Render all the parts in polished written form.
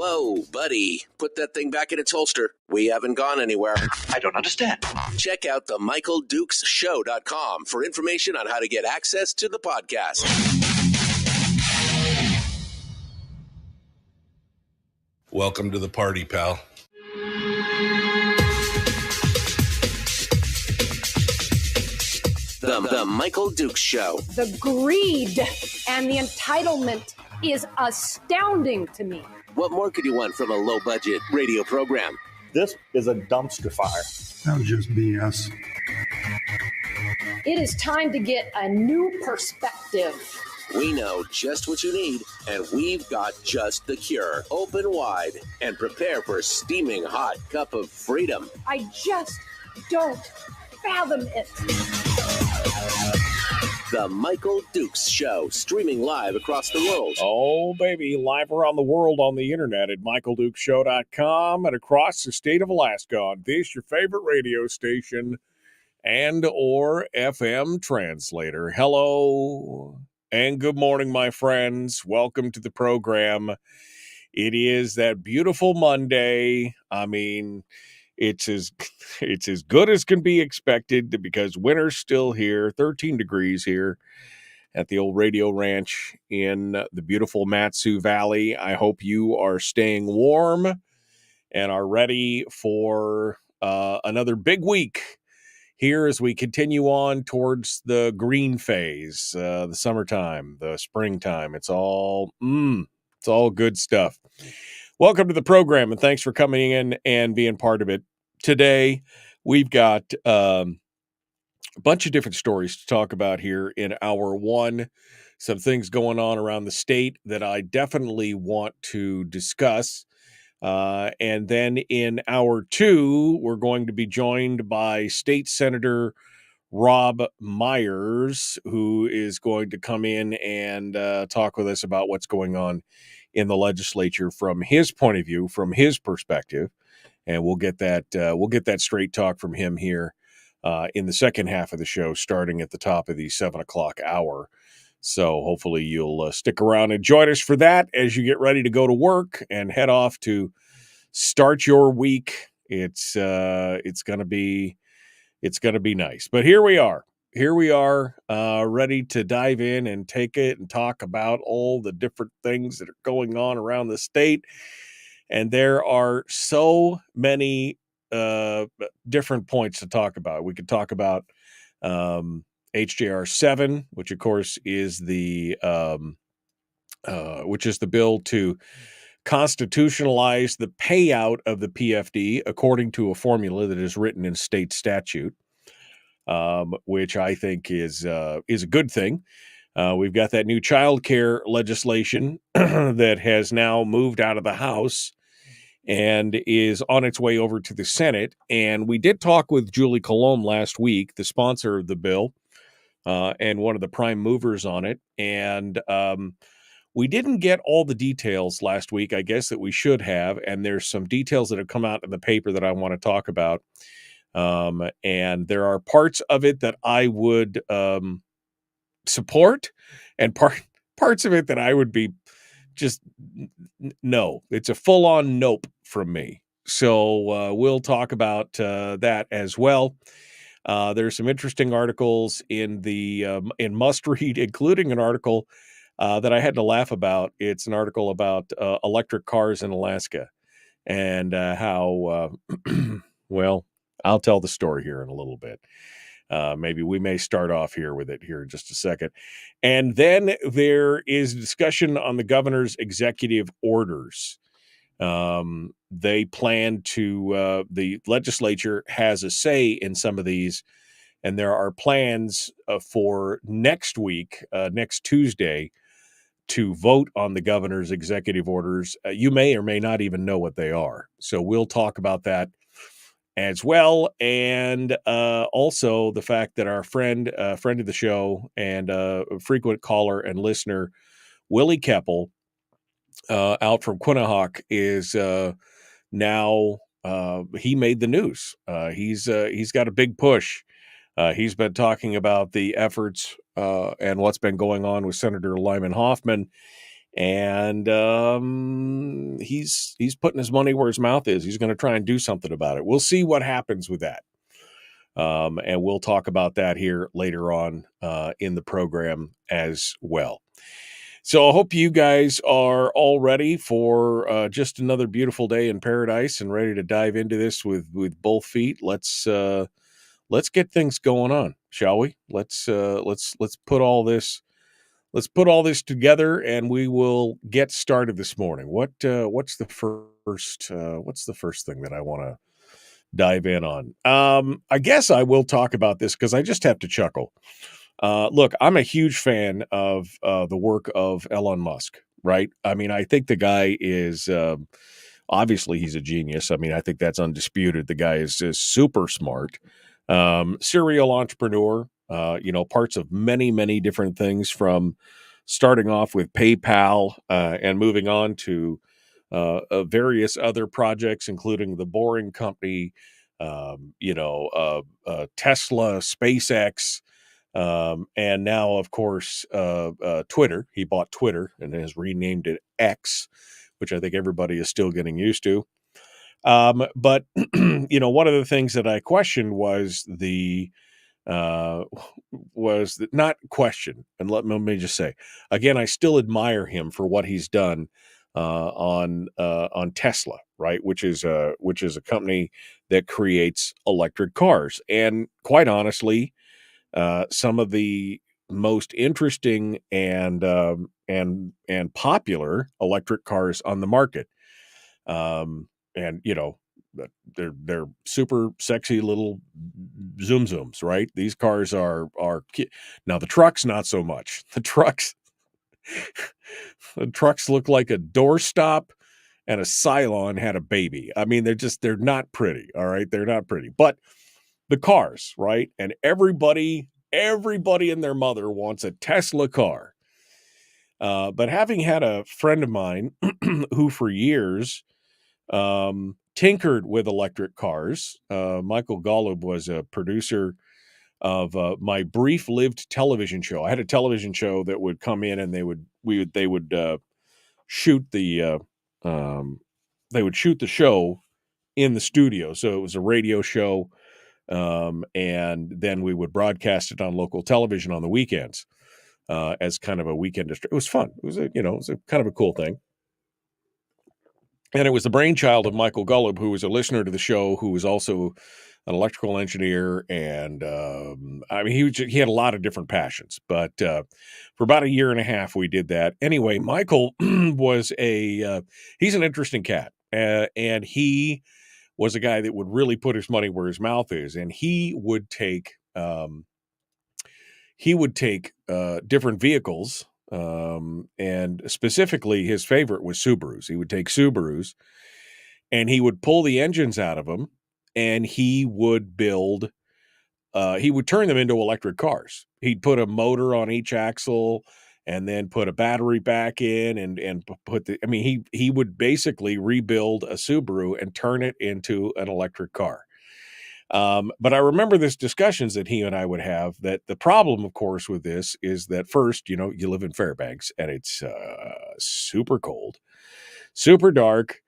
Whoa, buddy. Put that thing back in its holster. We haven't gone anywhere. I don't understand. Check out the MichaelDukesShow.com for information on how to get access to the podcast. Welcome to the party, pal. The Michael Dukes Show. The greed and the entitlement is astounding to me. What more could you want from a low-budget radio program? This is a dumpster fire. That was just BS. It is time to get a new perspective. We know just what you need, and we've got just the cure. Open wide and prepare for a steaming hot cup of freedom. I just don't fathom it. The Michael Dukes Show, streaming live across the world. Oh, baby, live around the world on the internet at MichaelDukesShow.com and across the state of Alaska on this, your favorite radio station and or FM translator. Hello and good morning, my friends. Welcome to the program. It is that beautiful Monday. I mean, it's as good as can be expected because winter's still here, 13 degrees here at the old radio ranch in the beautiful Matsu Valley. I hope you are staying warm and are ready for another big week here as we continue on towards the green phase, the summertime, the springtime. It's all good stuff. Welcome to the program, and thanks for coming in and being part of it. Today, we've got a bunch of different stories to talk about here in hour one. Some things going on around the state that I definitely want to discuss. And then in hour two, we're going to be joined by State Senator Robb Myers, who is going to come in and talk with us about what's going on in the legislature from his point of view, from his perspective. And we'll get that straight talk from him here in the second half of the show, starting at the top of the 7 o'clock hour. So hopefully you'll stick around and join us for that as you get ready to go to work and head off to start your week. It's gonna be nice. But here we are. Ready to dive in and take it and talk about all the different things that are going on around the state. And there are so many different points to talk about. We could talk about HJR 7, which of course is the bill to constitutionalize the payout of the PFD according to a formula that is written in state statute. Which I think is a good thing. We've got that new child care legislation that has now moved out of the House and is on its way over to the Senate. And we did talk with Julie Colomb last week, the sponsor of the bill, and one of the prime movers on it. And we didn't get all the details last week, I guess, that we should have. And there's some details that have come out in the paper that I want to talk about. And there are parts of it that I would support and parts of it that I would be just no. It's a full-on nope from me. So we'll talk about that as well. There's some interesting articles in the in Must Read, including an article that I had to laugh about. It's an article about electric cars in Alaska and how well, I'll tell the story here in a little bit. Maybe we may start off here with it here in just a second. And then there is discussion on the governor's executive orders. They plan to, the legislature has a say in some of these, and there are plans for next week, next Tuesday, to vote on the governor's executive orders. You may or may not even know what they are. So we'll talk about that as well, and also the fact that our friend of the show and frequent caller and listener, Willie Keppel, out from Quinnahock, is now he made the news. He's got a big push. He's been talking about the efforts and what's been going on with Senator Lyman Hoffman, And he's putting his money where his mouth is. He's going to try and do something about it. We'll see what happens with that. And we'll talk about that here later on in the program as well. So I hope you guys are all ready for just another beautiful day in paradise and ready to dive into this with both feet. Let's get things going on, shall we? Let's put all this. Let's put all this together, and we will get started this morning. What's the first thing that I want to dive in on? I guess I will talk about this because I just have to chuckle. Look, I'm a huge fan of the work of Elon Musk, right? I mean, I think the guy is obviously he's a genius. I mean, I think that's undisputed. The guy is just super smart, serial entrepreneur. Parts of many, many different things, from starting off with PayPal and moving on to various other projects, including the Boring Company, Tesla, SpaceX, and now, of course, Twitter. He bought Twitter and has renamed it X, which I think everybody is still getting used to. But one of the things that I questioned was not question. And let me just say again, I still admire him for what he's done on Tesla, right? Which is a company that creates electric cars. And quite honestly, some of the most interesting and popular electric cars on the market. They're super sexy little zoom zooms, right? These cars are now the trucks, not so much. The trucks look like a doorstop and a Cylon had a baby. I mean, they're not pretty. All right. They're not pretty, but the cars, right? And everybody and their mother wants a Tesla car. But having had a friend of mine who for years tinkered with electric cars, Michael Golub was a producer of my brief-lived television show. I had a television show that would come in, and they would shoot the show in the studio. So it was a radio show, and then we would broadcast it on local television on the weekends as kind of a weekend. It was fun. It was a kind of a cool thing. And it was the brainchild of Michael Golub, who was a listener to the show, who was also an electrical engineer. And he had a lot of different passions. But for about a year and a half, we did that. Anyway, Michael was he's an interesting cat. And he was a guy that would really put his money where his mouth is. And he would take different vehicles. And specifically his favorite was Subarus. He would take Subarus and he would pull the engines out of them, and he would turn them into electric cars. He'd put a motor on each axle and then put a battery back in and he would basically rebuild a Subaru and turn it into an electric car. But I remember this discussions that he and I would have, that the problem, of course, with this is that first, you live in Fairbanks and it's super cold, super dark,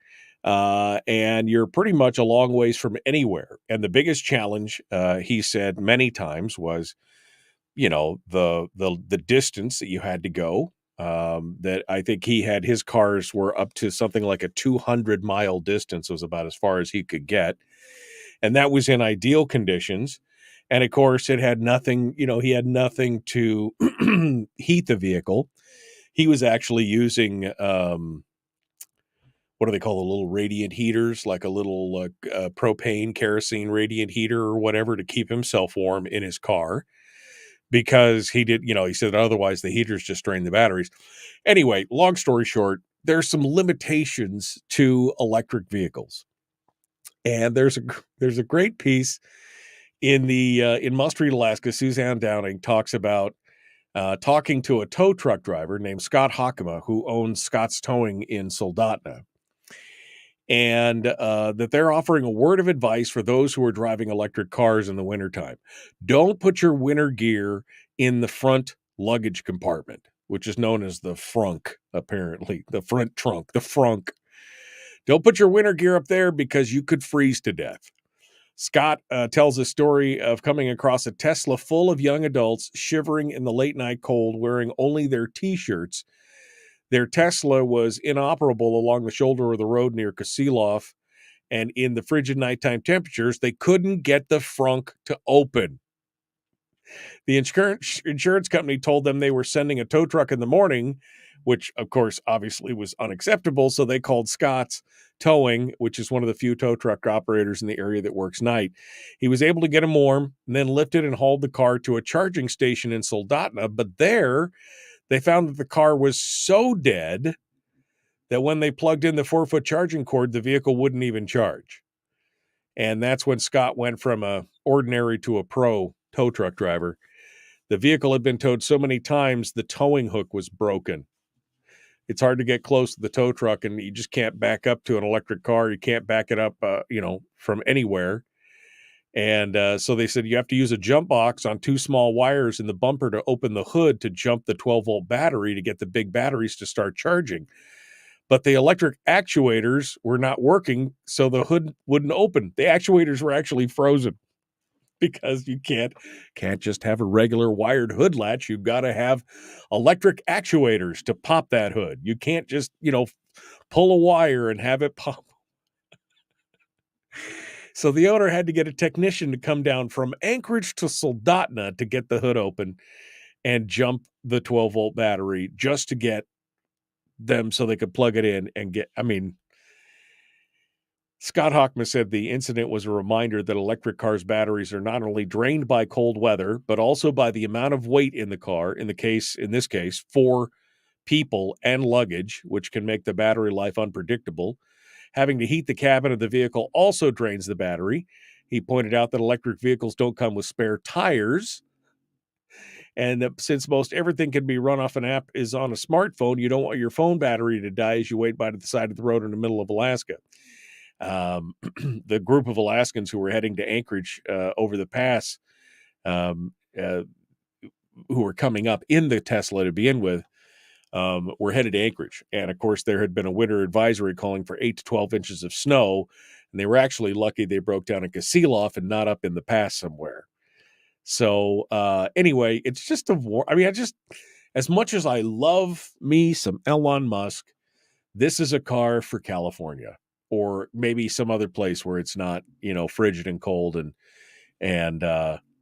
and you're pretty much a long ways from anywhere. And the biggest challenge, he said many times, was, the distance that you had to go. That I think his cars were up to something like a 200-mile distance was about as far as he could get. And that was in ideal conditions. And of course, it had nothing, he had nothing to heat the vehicle. He was actually using, what do they call the little radiant heaters, like a little propane, kerosene radiant heater or whatever, to keep himself warm in his car, because he said that otherwise the heaters just drain the batteries. Anyway, long story short, there's some limitations to electric vehicles. And there's a great piece in Must Read Alaska. Suzanne Downing talks about talking to a tow truck driver named Scott Hockema, who owns Scott's Towing in Soldotna, and that they're offering a word of advice for those who are driving electric cars in the wintertime. Don't put your winter gear in the front luggage compartment. which is known as the frunk, apparently. The front trunk, the frunk. Don't put your winter gear up there because you could freeze to death. Scott tells a story of coming across a Tesla full of young adults shivering in the late night cold, wearing only their T-shirts. Their Tesla was inoperable along the shoulder of the road near Kosilov, and in the frigid nighttime temperatures, they couldn't get the frunk to open. The insurance company told them they were sending a tow truck in the morning, which, of course, obviously was unacceptable, so they called Scott's Towing, which is one of the few tow truck operators in the area that works night. He was able to get him warm and then lifted and hauled the car to a charging station in Soldotna, but there they found that the car was so dead that when they plugged in the 4-foot charging cord, the vehicle wouldn't even charge. And that's when Scott went from a ordinary to a pro tow truck driver. The vehicle had been towed so many times, the towing hook was broken. It's hard to get close to the tow truck, and you just can't back up to an electric car. You can't back it up, from anywhere. And so they said you have to use a jump box on 2 small wires in the bumper to open the hood to jump the 12-volt battery to get the big batteries to start charging. But the electric actuators were not working, so the hood wouldn't open. The actuators were actually frozen because you can't just have a regular wired hood latch. You've got to have electric actuators to pop that hood. You can't just, pull a wire and have it pop. So the owner had to get a technician to come down from Anchorage to Soldotna to get the hood open and jump the 12-volt battery just to get them so they could plug it in and Scott Hockman said the incident was a reminder that electric cars' batteries are not only drained by cold weather, but also by the amount of weight in the car, in this case, 4 people and luggage, which can make the battery life unpredictable. Having to heat the cabin of the vehicle also drains the battery. He pointed out that electric vehicles don't come with spare tires, and that since most everything can be run off an app is on a smartphone, you don't want your phone battery to die as you wait by the side of the road in the middle of Alaska. The group of Alaskans who were heading to Anchorage over the pass, who were coming up in the Tesla to begin with, were headed to Anchorage. And of course, there had been a winter advisory calling for 8 to 12 inches of snow. And they were actually lucky they broke down in Kosilov and not up in the pass somewhere. So anyway, it's just a war. As much as I love me some Elon Musk, this is a car for California or maybe some other place where it's not, frigid and cold and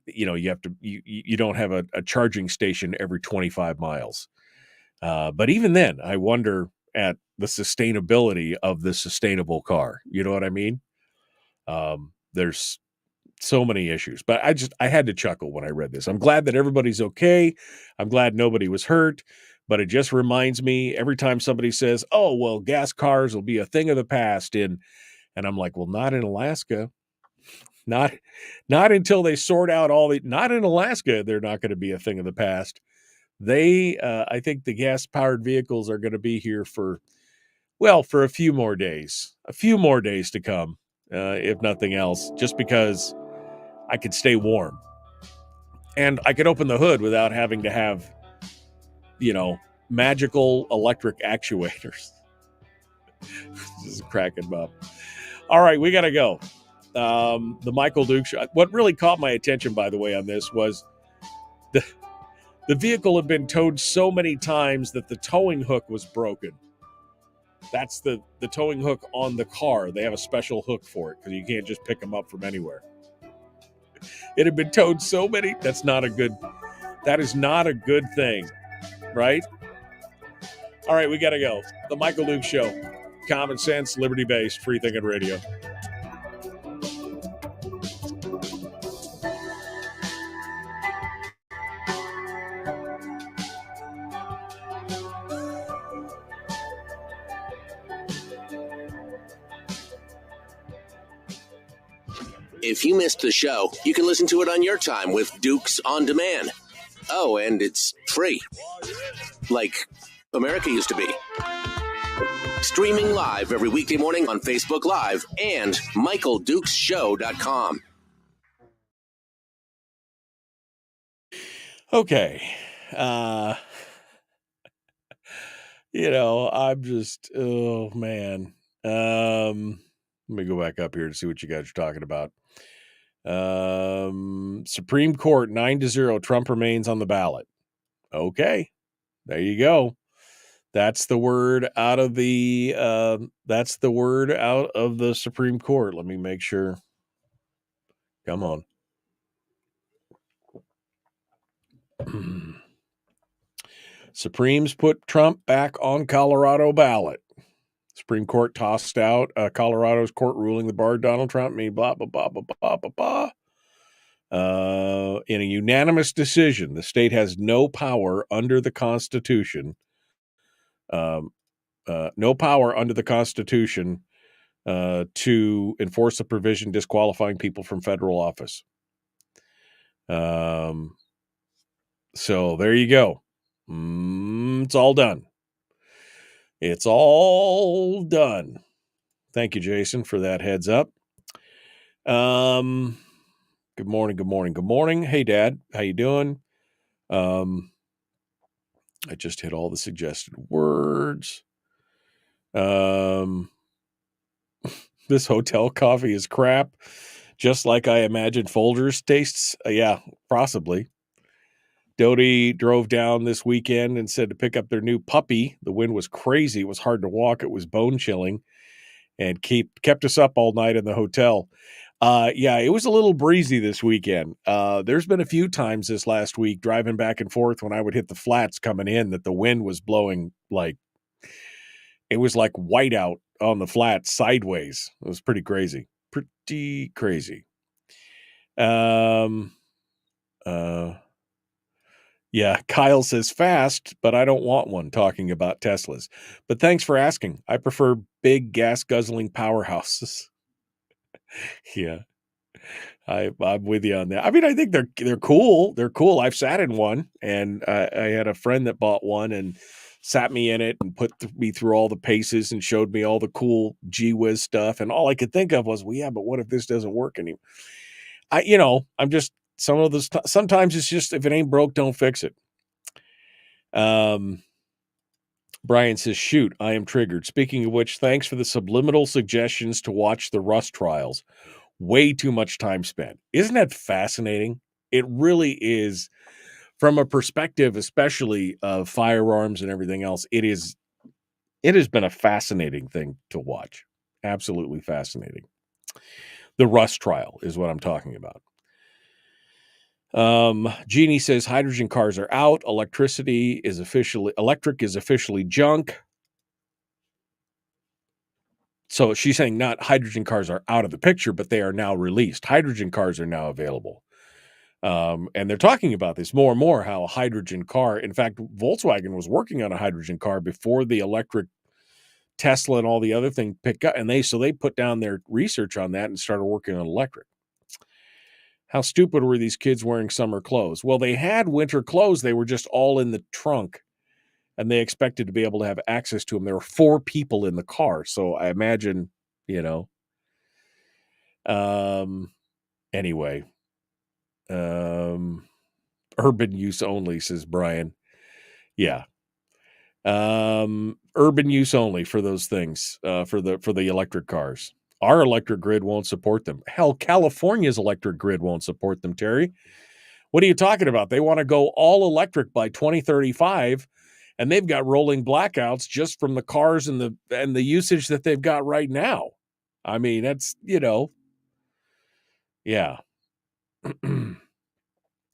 you don't have a charging station every 25 miles. But even then, I wonder at the sustainability of the sustainable car. You know what I mean? There's so many issues, but I had to chuckle when I read this. I'm glad that everybody's okay. I'm glad nobody was hurt, but it just reminds me every time somebody says, oh, well, gas cars will be a thing of the past and I'm like, well, not in Alaska. Not until they sort out not in Alaska. They're not going to be a thing of the past. I think the gas-powered vehicles are going to be here for a few more days to come, if nothing else, just because I could stay warm and I could open the hood without having to have, magical electric actuators. This is cracking up. All right, we got to go. The Michael Duke show. What really caught my attention, by the way, on this was the vehicle had been towed so many times that the towing hook was broken. That's the towing hook on the car. They have a special hook for it because you can't just pick them up from anywhere. It had been towed so many. That is not a good thing, right? All right, we got to go. The Michael Duke Show. Common sense, liberty-based, free thinking radio. If you missed the show, you can listen to it on your time with Dukes On Demand. Oh, and it's free. Like America used to be. Streaming live every weekday morning on Facebook Live and MichaelDukesShow.com. Okay. I'm just, oh, man. Let me go back up here to see what you guys are talking about. Supreme Court 9-0. Trump remains on the ballot. Okay, there you go. That's the word out of the Supreme Court. Let me make sure. Come on. Supremes put Trump back on Colorado ballot. Supreme Court tossed out Colorado's court ruling that barred Donald Trump. Blah, blah, blah, blah, blah, blah, blah. In a unanimous decision, the state has no power under the Constitution. No power under the Constitution to enforce a provision disqualifying people from federal office. So there you go. It's all done. It's all done. Thank you, Jason, for that heads up. Good morning, good morning, good morning. Hey, Dad, how you doing? I just hit all the suggested words. This hotel coffee is crap, just like I imagined Folgers tastes. Yeah, possibly. Doty drove down this weekend and said to pick up their new puppy. The wind was crazy. It was hard to walk. It was bone chilling and kept us up all night in the hotel. Yeah, it was a little breezy this weekend. There's been a few times this last week driving back and forth when I would hit the flats coming in that the wind was blowing it was like whiteout on the flats sideways. It was pretty crazy. Pretty crazy. Yeah, Kyle says fast, but I don't want one, talking about Teslas. But thanks for asking. I prefer big gas-guzzling powerhouses. Yeah, I'm with you on that. I mean, I think they're cool. They're cool. I've sat in one, and I had a friend that bought one and sat me in it and put me through all the paces and showed me all the cool gee-whiz stuff. And all I could think of was, well, yeah, but what if this doesn't work anymore? I'm just... sometimes it's just, if it ain't broke, don't fix it. Brian says, shoot, I am triggered. Speaking of which, thanks for the subliminal suggestions to watch the Rust trials. Way too much time spent. Isn't that fascinating? It really is, from a perspective, especially of firearms and everything else. It has been a fascinating thing to watch. Absolutely fascinating. The Rust trial is what I'm talking about. Jeannie says hydrogen cars are out. Electric is officially junk. So she's saying not hydrogen cars are out of the picture, but they are now released. Hydrogen cars are now available. And they're talking about this more and more, how a hydrogen car, in fact, Volkswagen was working on a hydrogen car before the electric Tesla and all the other things pick up. And they put down their research on that and started working on electric. How stupid were these kids wearing summer clothes? Well, they had winter clothes. They were just all in the trunk, and they expected to be able to have access to them. There were 4 people in the car. So I imagine, anyway, urban use only, says Brian. Yeah. Urban use only for those things, for the electric cars. Our electric grid won't support them. Hell, California's electric grid won't support them, Terry. What are you talking about? They want to go all electric by 2035, and they've got rolling blackouts just from the cars and the usage that they've got right now. I mean, that's, yeah.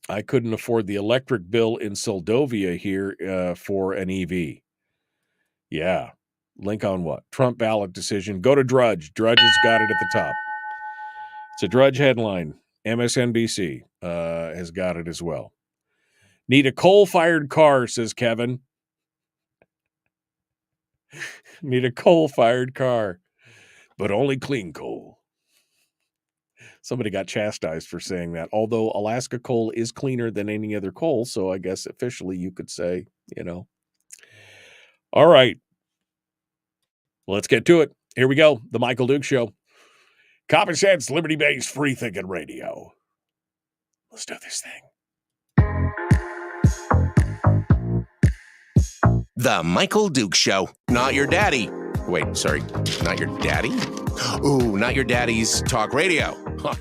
I couldn't afford the electric bill in Soldovia here for an EV. Yeah. Link on what? Trump ballot decision. Go to Drudge. Drudge has got it at the top. It's a Drudge headline. MSNBC has got it as well. Need a coal-fired car, says Kevin. Need a coal-fired car, but only clean coal. Somebody got chastised for saying that, although Alaska coal is cleaner than any other coal, so I guess officially you could say, All right. Let's get to it. Here we go. The Michael Duke Show. Common sense, liberty-based, free-thinking radio. Let's do this thing. The Michael Duke Show. Not your daddy. Wait, sorry. Not your daddy? Ooh, not your daddy's talk radio. Huh.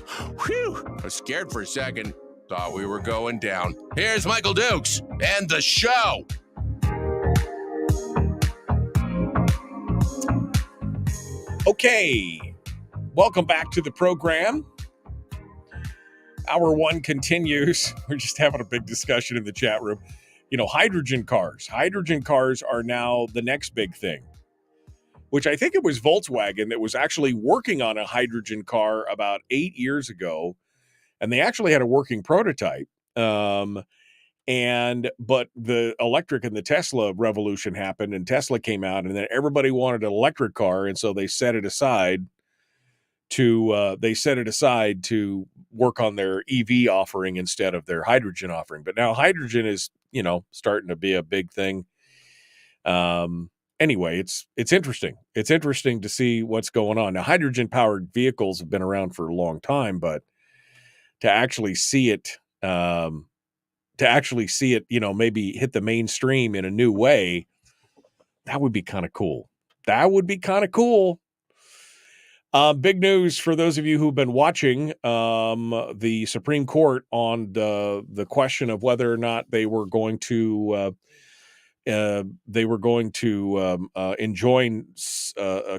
Whew. I was scared for a second. Thought we were going down. Here's Michael Dukes and the show. Okay. Welcome back to the program. Hour one continues. We're just having a big discussion in the chat room. You know, hydrogen cars. Hydrogen cars are now the next big thing, which I think it was Volkswagen that was actually working on a hydrogen car about 8 years ago. And they actually had a working prototype. But the electric and the Tesla revolution happened, and Tesla came out, and then everybody wanted an electric car. And so they set it aside to work on their EV offering instead of their hydrogen offering. But now hydrogen is, starting to be a big thing. Anyway, it's interesting. It's interesting to see what's going on. Now, hydrogen powered vehicles have been around for a long time, but to actually see it, maybe hit the mainstream in a new way, that would be kind of cool. Big news for those of you who've been watching the Supreme Court on the question of whether or not they were going to enjoin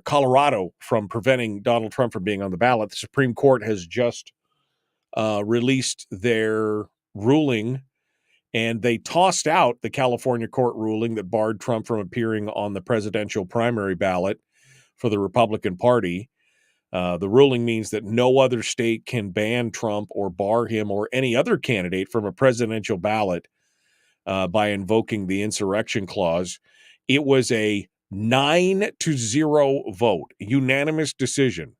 Colorado from preventing Donald Trump from being on the ballot. The Supreme Court has just released their ruling, and they tossed out the California court ruling that barred Trump from appearing on the presidential primary ballot for the Republican Party. The ruling means that no other state can ban Trump or bar him or any other candidate from a presidential ballot by invoking the insurrection clause. It was a 9-0 vote, unanimous decision.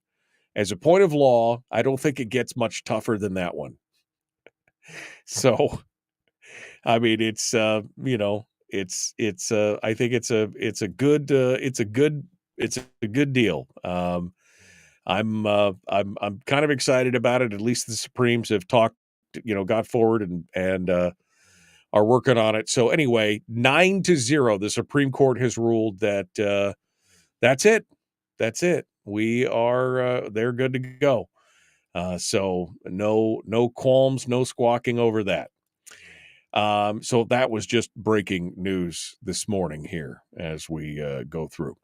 As a point of law, I don't think it gets much tougher than that one. So, I mean, I think it's a good deal. I'm kind of excited about it. At least the Supremes have got forward and are working on it. So anyway, 9-0, the Supreme Court has ruled that that's it. We are they're good to go. So no qualms, no squawking over that. So that was just breaking news this morning here as we go through.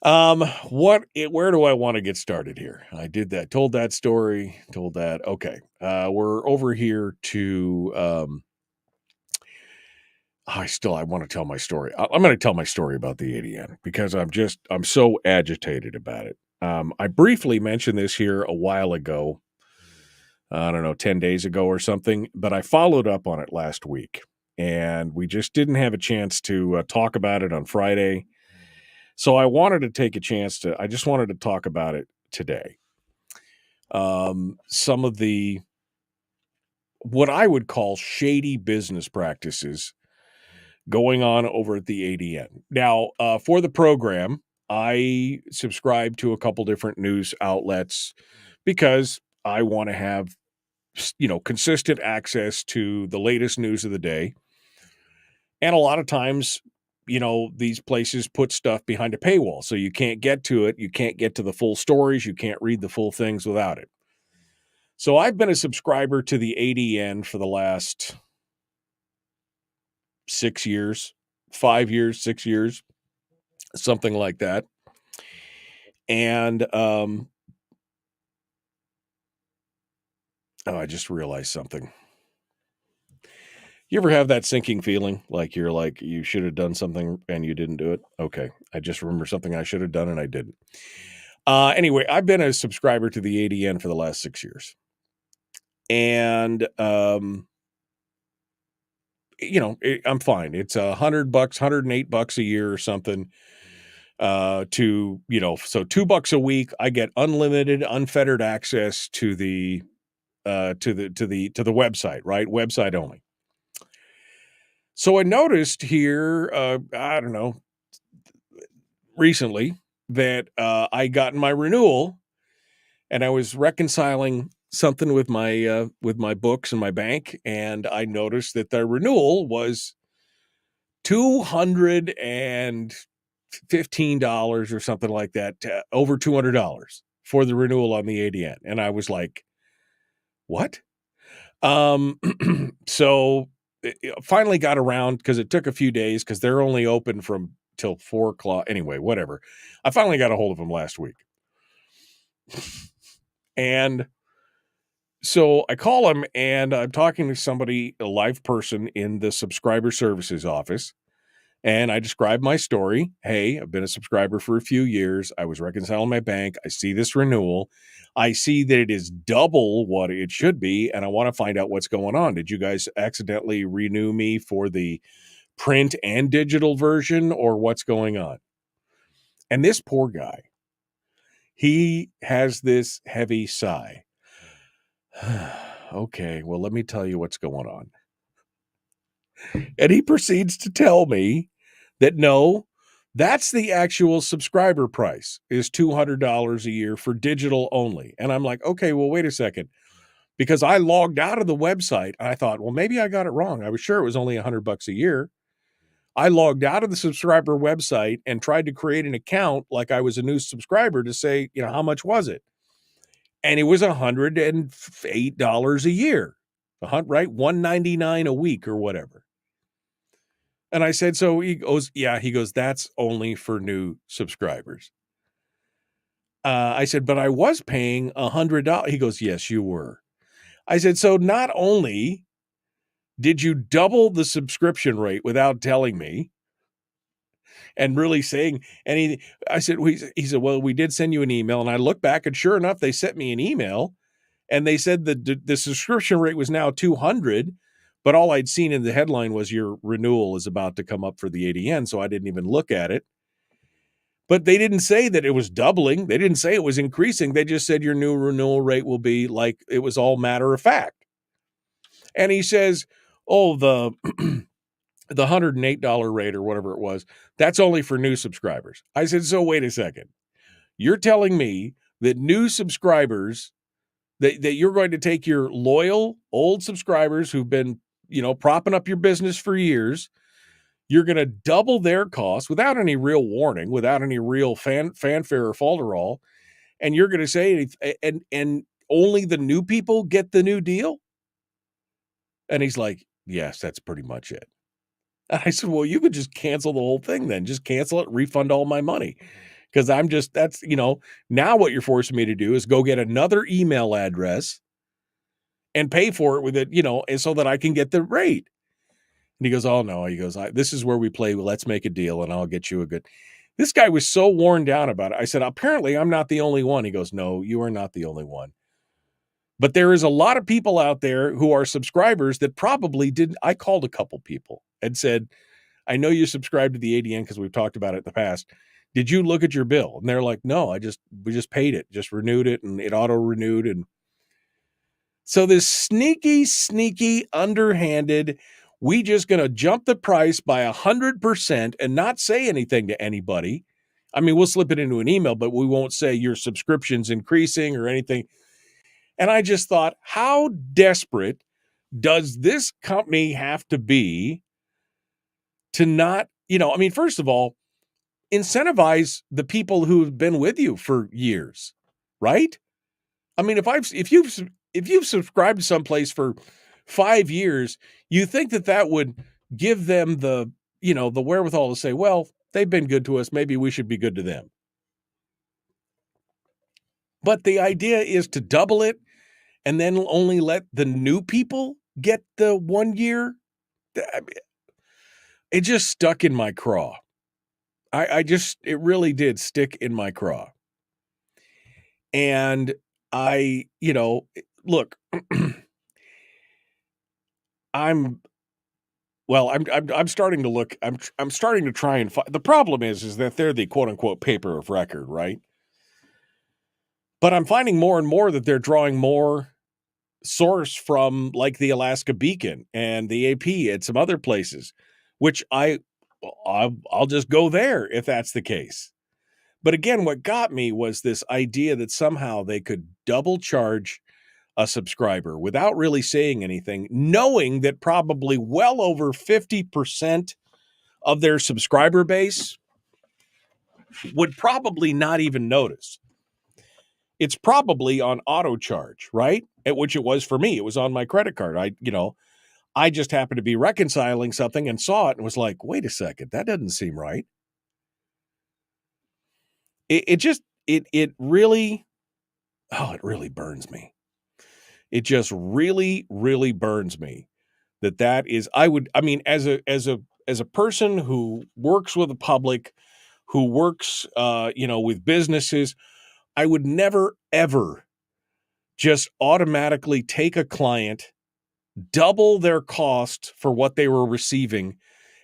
Where do I want to get started here? I told that story. Okay. We're over here to, I want to tell my story. I'm going to tell my story about the ADN because I'm so agitated about it. I briefly mentioned this here a while ago. I don't know, 10 days ago or something, but I followed up on it last week, and we just didn't have a chance to talk about it on Friday. So I wanted to take a chance I just wanted to talk about it today. Some of what I would call shady business practices going on over at the ADN. Now, for the program, I subscribe to a couple different news outlets because I want to have, consistent access to the latest news of the day. And a lot of times, these places put stuff behind a paywall, so you can't get to it. You can't get to the full stories. You can't read the full things without it. So I've been a subscriber to the ADN for the last 6 years, 5 years, 6 years, something like that. And I just realized something. You ever have that sinking feeling like you should have done something and you didn't do it? Okay. I just remember something I should have done and I didn't. Anyway, I've been a subscriber to the ADN for the last 6 years. And, I'm fine. It's $100, $108 a year or something. So $2 a week, I get unlimited, unfettered access to the website, right? Website only. So I noticed here, recently that I got my renewal, and I was reconciling something with my books and my bank, and I noticed that the renewal was $215 or something like that, over $200 for the renewal on the ADN. And I was like, what? So finally got around, because it took a few days, because they're only open from till 4:00. Anyway, whatever. I finally got a hold of them last week. And so I call him, and I'm talking to somebody, a live person in the subscriber services office. And I described my story. Hey, I've been a subscriber for a few years. I was reconciling my bank. I see this renewal. I see that it is double what it should be, and I want to find out what's going on. Did you guys accidentally renew me for the print and digital version, or what's going on? And this poor guy, he has this heavy sigh. Okay, well, let me tell you what's going on. And he proceeds to tell me that no, that's the actual subscriber price, is $200 a year for digital only. And I'm like, okay, well, wait a second. Because I logged out of the website. I thought, well, maybe I got it wrong. I was sure it was only $100 a year. I logged out of the subscriber website and tried to create an account like I was a new subscriber to say, how much was it? And it was $108 a year, right? $199 a week or whatever. And I said, so he goes, yeah, that's only for new subscribers. I said, but I was paying $100. He goes, yes, you were. I said, so not only did you double the subscription rate without telling me and really saying anything, I said, he said, well, we did send you an email. And I looked back, and sure enough, they sent me an email, and they said that the subscription rate was now $200. But all I'd seen in the headline was your renewal is about to come up for the ADN, so I didn't even look at it. But they didn't say that it was doubling. They didn't say it was increasing. They just said your new renewal rate will be like, it was all matter of fact. And he says, oh, the $108 rate or whatever it was, that's only for new subscribers. I said, so wait a second. You're telling me that new subscribers, that you're going to take your loyal old subscribers who've been propping up your business for years, you're going to double their costs without any real warning, without any real fanfare or falderall, and you're going to say, and only the new people get the new deal? And he's like, yes, that's pretty much it. And I said, well, you could just cancel the whole thing then. Just cancel it, refund all my money. Because now what you're forcing me to do is go get another email address and pay for it with it, and so that I can get the rate. And he goes, oh, no. He goes, this is where we play. Well, let's make a deal, and I'll get you a good. This guy was so worn down about it. I said, apparently I'm not the only one. He goes, no, you are not the only one. But there is a lot of people out there who are subscribers that probably didn't. I called a couple people and said, I know you subscribed to the ADN because we've talked about it in the past. Did you look at your bill? And they're like, no, we just paid it, just renewed it, and it auto renewed. And so this sneaky, underhanded, we just going to jump the price by 100% and not say anything to anybody. I mean, we'll slip it into an email, but we won't say your subscription's increasing or anything. And I just thought, how desperate does this company have to be to not, first of all, incentivize the people who've been with you for years, right? I mean, if you've subscribed to someplace for 5 years, you think that would give them the wherewithal to say, well, they've been good to us, maybe we should be good to them. But the idea is to double it and then only let the new people get the 1 year. It just stuck in my craw. It really did stick in my craw. And look, I'm starting to look, I'm starting to try and the problem is that they're the quote unquote paper of record, right? But I'm finding more and more that they're drawing more source from like the Alaska Beacon and the AP and some other places, which I'll just go there if that's the case. But again, what got me was this idea that somehow they could double charge a subscriber without really saying anything, knowing that probably well over 50% of their subscriber base would probably not even notice. It's probably on auto charge, right? At which it was for me. It was on my credit card. I just happened to be reconciling something and saw it and was like, wait a second, that doesn't seem right. It really burns me. It just really, really burns me that is, as a person who works with the public, who works, with businesses, I would never, ever just automatically take a client, double their cost for what they were receiving,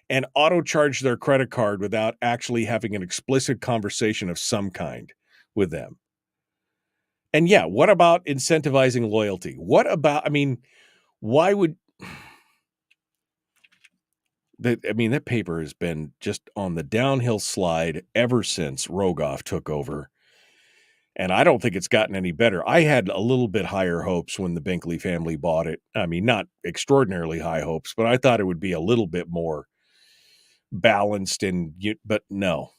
and auto charge their credit card without actually having an explicit conversation of some kind with them. And yeah, what about incentivizing loyalty? Why would that paper has been just on the downhill slide ever since Rogoff took over. And I don't think it's gotten any better. I had a little bit higher hopes when the Binkley family bought it. Not extraordinarily high hopes, but I thought it would be a little bit more balanced. But no,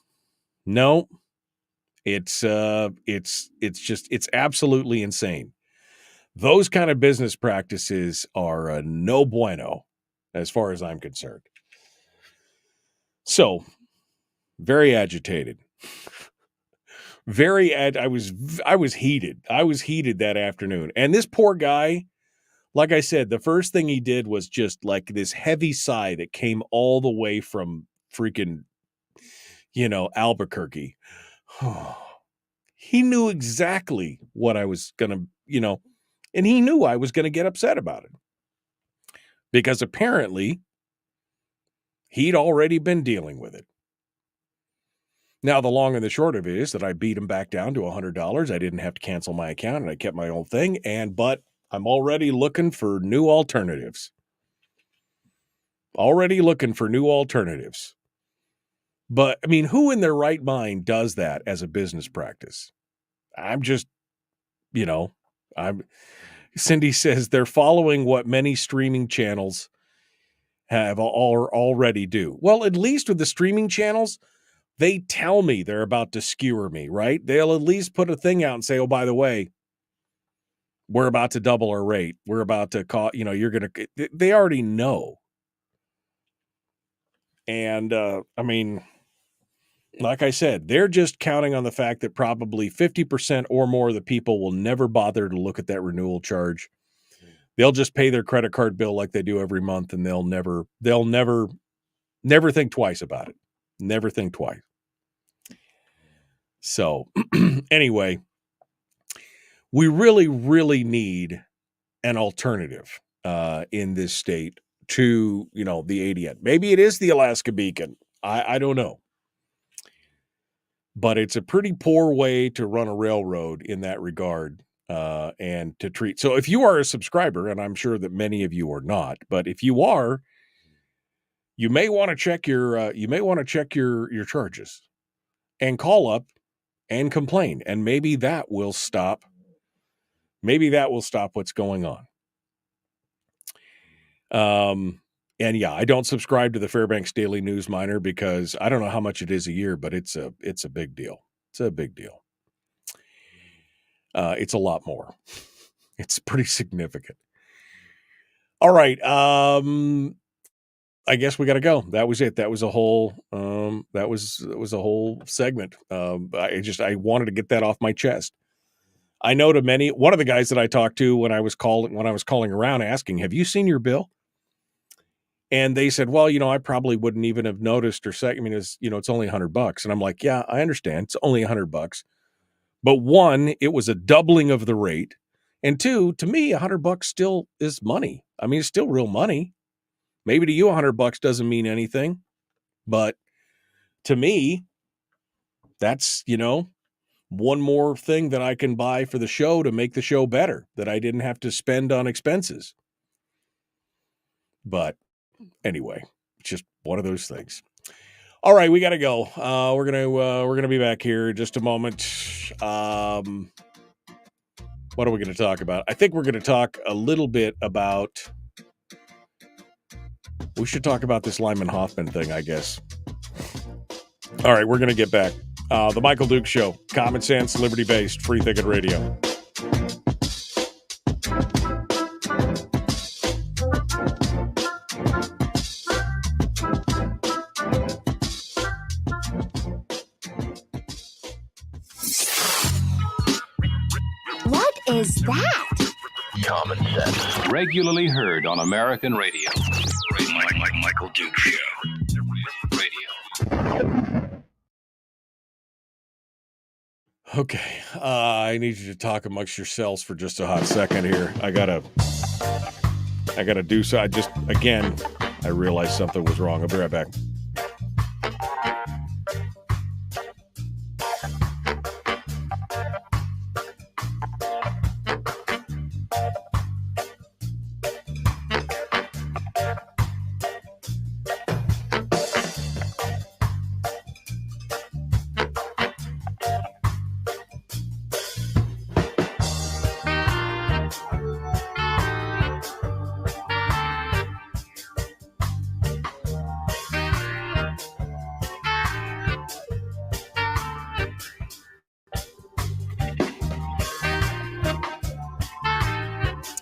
it's absolutely insane. Those kind of business practices are no bueno, as far as I'm concerned. So, very agitated. I was heated. I was heated that afternoon. And this poor guy, like I said, the first thing he did was just like this heavy sigh that came all the way from freaking, Albuquerque. He knew exactly what I was going to, and he knew I was going to get upset about it. Because apparently he'd already been dealing with it. Now, the long and the short of it is that I beat him back down to $100. I didn't have to cancel my account, and I kept my own thing. But I'm already looking for new alternatives. But, who in their right mind does that as a business practice? Cindy says they're following what many streaming channels have already do. Well, at least with the streaming channels, they tell me they're about to skewer me, right? They'll at least put a thing out and say, oh, by the way, we're about to double our rate. We're about to call, they already know. And, like I said, they're just counting on the fact that probably 50% or more of the people will never bother to look at that renewal charge. They'll just pay their credit card bill like they do every month, and they'll never think twice about it. Never think twice. So anyway, we really, really need an alternative in this state to, the ADN. Maybe it is the Alaska Beacon. I don't know. But it's a pretty poor way to run a railroad in that regard and to treat. So if you are a subscriber, and I'm sure that many of you are not, but if you are, you may want to check your charges and call up and complain, and maybe that will stop what's going on. And yeah, I don't subscribe to the Fairbanks Daily News Miner because I don't know how much it is a year, but it's a big deal. It's a big deal. It's a lot more. It's pretty significant. All right. I guess we got to go. That was it. That was a whole, that was a whole segment. I wanted to get that off my chest. I know one of the guys that I talked to when I was calling around asking, have you seen your bill? And they said, well, I probably wouldn't even have noticed or said, it's only $100. And I'm like, yeah, I understand. It's only $100. But one, it was a doubling of the rate. And two, to me, $100 still is money. It's still real money. Maybe to you, $100 doesn't mean anything, but to me, that's, one more thing that I can buy for the show to make the show better that I didn't have to spend on expenses. But anyway, it's just one of those things. All right, we got to go. We're going to be back here in just a moment. What are we going to talk about? I think we're going to talk a little bit about, we should talk about this Lyman Hoffman thing, I guess. All right, we're going to get back. The Michael Duke Show, common sense, liberty-based, free thinking radio. What is that? Common sense. Regularly heard on American radio. Michael Duke Show. Radio. Okay, I need you to talk amongst yourselves for just a hot second here. I gotta do so. I realized something was wrong. I'll be right back.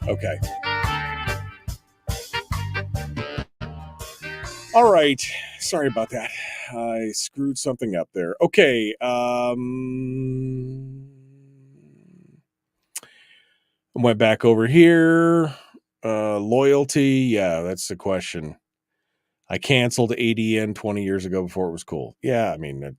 Okay. All right. Sorry about that. I screwed something up there. Okay. Went back over here. Loyalty. Yeah, that's the question. I canceled ADN 20 years ago before it was cool. Yeah, I mean,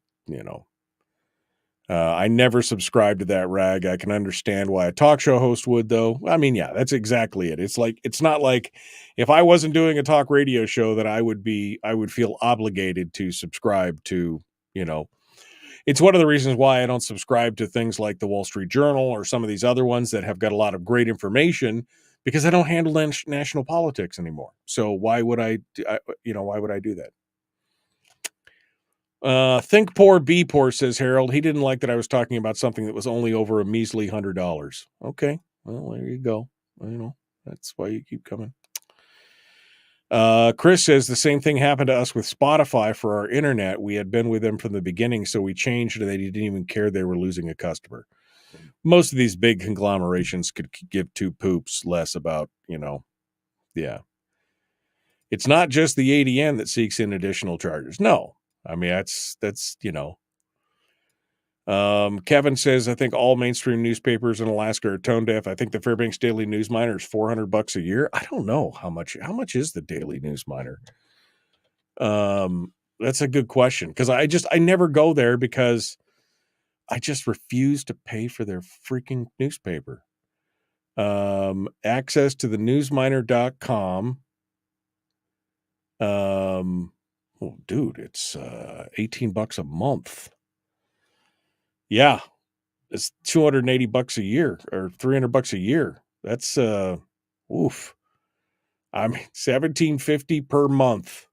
I never subscribed to that rag. I can understand why a talk show host would, though. I mean, yeah, that's exactly it. It's not like if I wasn't doing a talk radio show that I would feel obligated to subscribe to, It's one of the reasons why I don't subscribe to things like the Wall Street Journal or some of these other ones that have got a lot of great information, because I don't handle national politics anymore. So why would I do that? Think poor, be poor, says Harold. He didn't like that I was talking about something that was only over a measly $100. Okay, well, there you go. That's why you keep coming. Chris says the same thing happened to us with Spotify for our internet. We had been with them from the beginning, so we changed and they didn't even care they were losing a customer. Most of these big conglomerations could give two poops less about, yeah. It's not just the ADN that seeks in additional charges. No. I mean, that's Kevin says, I think all mainstream newspapers in Alaska are tone deaf. I think the Fairbanks Daily News Miner is $400 a year. I don't know how much is the Daily News Miner? That's a good question, because I never go there because I just refuse to pay for their freaking newspaper. Access to the newsminer.com. Oh, dude, it's $18 a month. Yeah, it's $280 a year or $300 a year. That's oof. I mean, $17.50 per month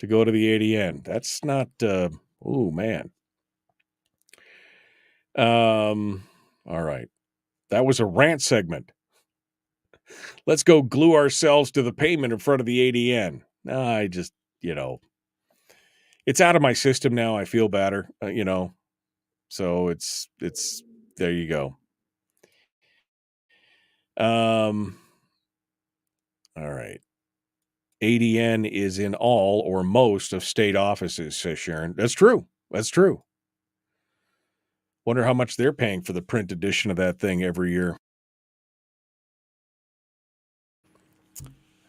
to go to the ADN. That's not. Oh man. All right, that was a rant segment. Let's go glue ourselves to the pavement in front of the ADN. I just, it's out of my system now. I feel better, So it's there you go. All right. ADN is in all or most of state offices, says Sharon. That's true. Wonder how much they're paying for the print edition of that thing every year.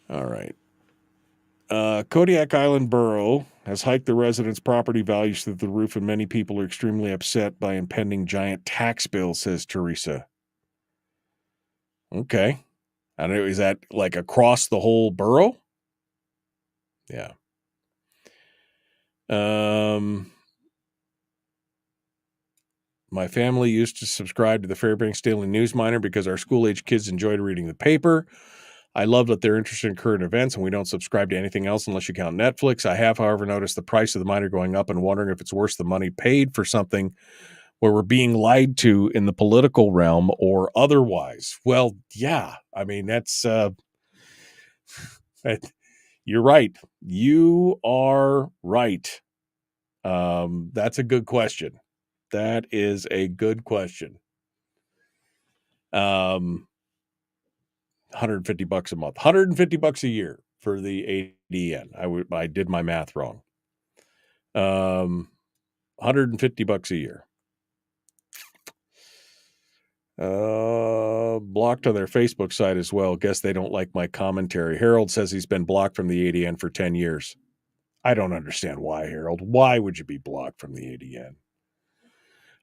All right. Kodiak Island Borough has hiked the residents' property values through the roof, and many people are extremely upset by impending giant tax bill, says Teresa. Okay. I don't know, is that like across the whole borough? Yeah. My family used to subscribe to the Fairbanks Daily News Miner because our school-age kids enjoyed reading the paper. I love that they're interested in current events, and we don't subscribe to anything else unless you count Netflix. I have, however, noticed the price of the Miner going up and wondering if it's worth the money paid for something where we're being lied to in the political realm or otherwise. Well, yeah. I mean, that's you're right. You are right. That's a good question. That is a good question. $150 a month, $150 a year for the ADN. I did my math wrong. $150 a year. Blocked on their Facebook site as well. Guess they don't like my commentary. Harold says he's been blocked from the ADN for 10 years. I don't understand why, Harold. Why would you be blocked from the ADN?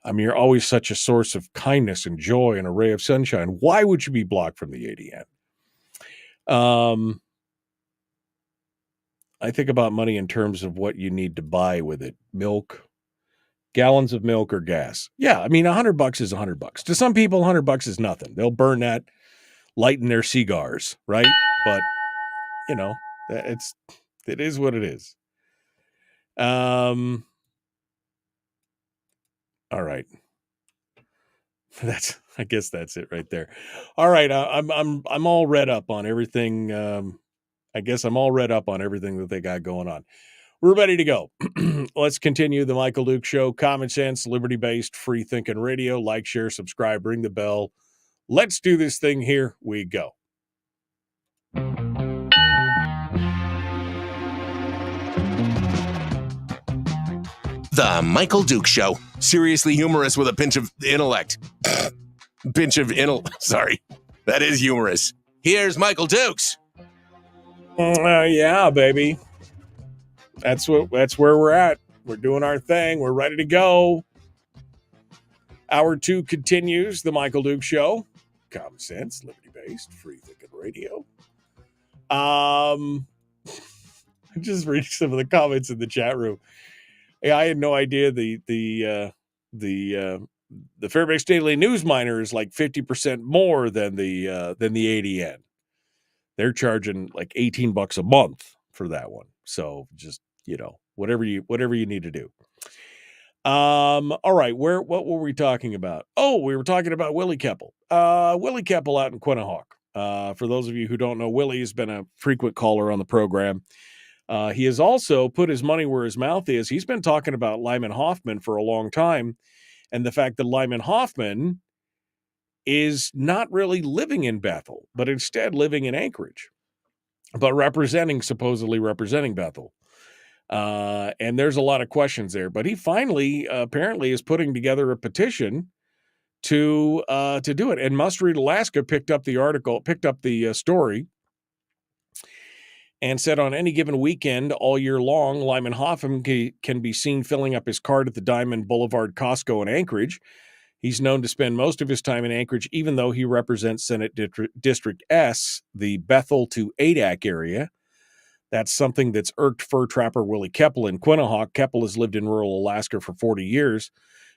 I mean, you're always such a source of kindness and joy and a ray of sunshine. Why would you be blocked from the ADN? I think about money in terms of what you need to buy with it. Milk, gallons of milk or gas. Yeah, I mean, $100 is $100. To some people, $100 is nothing. They'll burn that, lighten their cigars, right? But, you know, it is what it is. All right. I guess that's it right there. All right. I'm all read up on everything. I guess I'm all read up on everything that they got going on. We're ready to go. Let's continue the Michael Duke Show. Common sense, liberty-based, free-thinking radio. Like, share, subscribe, ring the bell. Let's do this thing. Here we go. The Michael Duke Show. Seriously humorous with a pinch of intellect. Sorry. That is humorous. Here's Michael Dukes. Yeah, baby. That's where we're at. We're doing our thing. We're ready to go. Hour 2 continues. The Michael Duke Show. Common sense, liberty-based, free-thinking radio. Just reading some of the comments in the chat room. Yeah, I had no idea the Fairbanks Daily News Miner is like 50% more than the ADN. They're charging like $18 a month for that one. So just, whatever you need to do. All right, what were we talking about? Oh, we were talking about Willie Keppel. Willie Keppel out in Quinnipiac. For those of you who don't know, Willie has been a frequent caller on the program. He has also put his money where his mouth is. He's been talking about Lyman Hoffman for a long time, and the fact that Lyman Hoffman is not really living in Bethel, but instead living in Anchorage, but supposedly representing Bethel. And there's a lot of questions there. But he finally apparently is putting together a petition to do it. And Must Read Alaska picked up the story. And said on any given weekend all year long, Lyman Hoffman can be seen filling up his cart at the Diamond Boulevard Costco in Anchorage. He's known to spend most of his time in Anchorage, even though he represents Senate District S, the Bethel to Adak area. That's something that's irked fur trapper Willie Keppel in Quinnipiac. Keppel has lived in rural Alaska for 40 years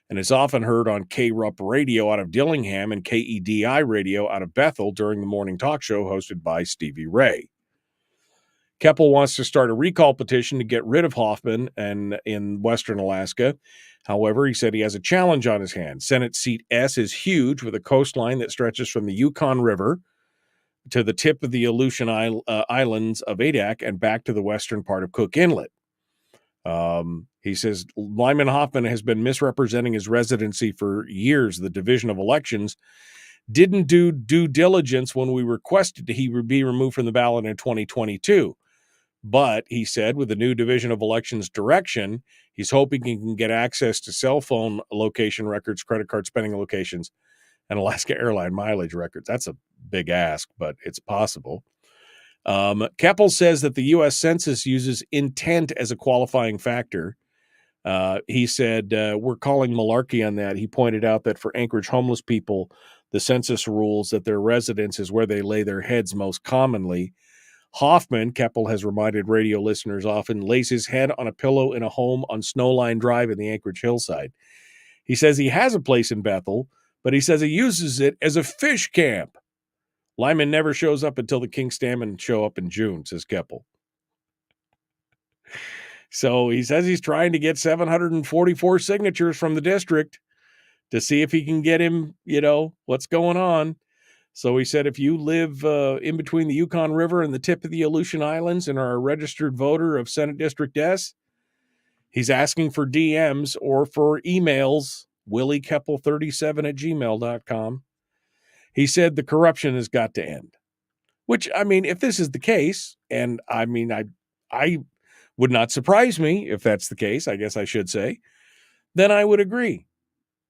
and is often heard on KRUP Radio out of Dillingham and KEDI Radio out of Bethel during the morning talk show hosted by Stevie Ray. Keppel wants to start a recall petition to get rid of Hoffman in western Alaska. However, he said he has a challenge on his hands. Senate seat S is huge with a coastline that stretches from the Yukon River to the tip of the Aleutian Islands of Adak and back to the western part of Cook Inlet. He says Lyman Hoffman has been misrepresenting his residency for years. The Division of Elections didn't do due diligence when we requested he would be removed from the ballot in 2022. But, he said, with the new Division of Elections direction, he's hoping he can get access to cell phone location records, credit card spending locations, and Alaska Airline mileage records. That's a big ask, but it's possible. Keppel says that the U.S. Census uses intent as a qualifying factor. He said, we're calling malarkey on that. He pointed out that for Anchorage homeless people, the census rules that their residence is where they lay their heads most commonly. Hoffman, Keppel has reminded radio listeners often, lays his head on a pillow in a home on Snowline Drive in the Anchorage hillside. He says he has a place in Bethel, but he says he uses it as a fish camp. Lyman never shows up until the king salmon show up in June, says Keppel. So he says he's trying to get 744 signatures from the district to see if he can get him, what's going on. So he said if you live in between the Yukon River and the tip of the Aleutian Islands and are a registered voter of Senate District S, He's asking for DMs or for emails, williekeppel37@gmail.com. He said the corruption has got to end. Which, I mean, if this is the case, and I mean, I would not surprise me if that's the case, I guess I should say, then I would agree.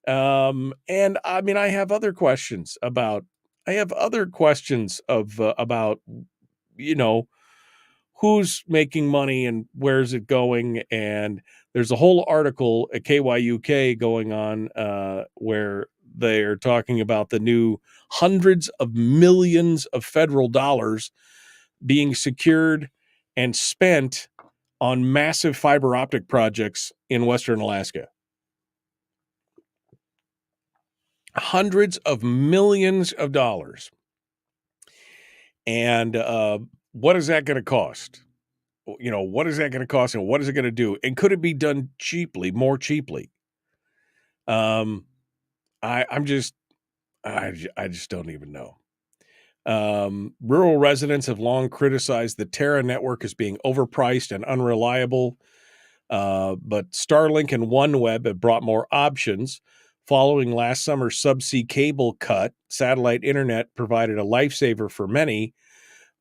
And I mean, I have other questions about about, you know, who's making money and where's it going. And there's a whole article at KYUK going on where they're talking about the new hundreds of millions of federal dollars being secured and spent on massive fiber optic projects in Western Alaska. Hundreds of millions of dollars. And what is that going to cost? You know, what is that going to cost and what is it going to do? And could it be done cheaply, more cheaply? I just don't even know. Rural residents have long criticized the Terra network as being overpriced and unreliable. But Starlink and OneWeb have brought more options. Following last summer's subsea cable cut, satellite internet provided a lifesaver for many.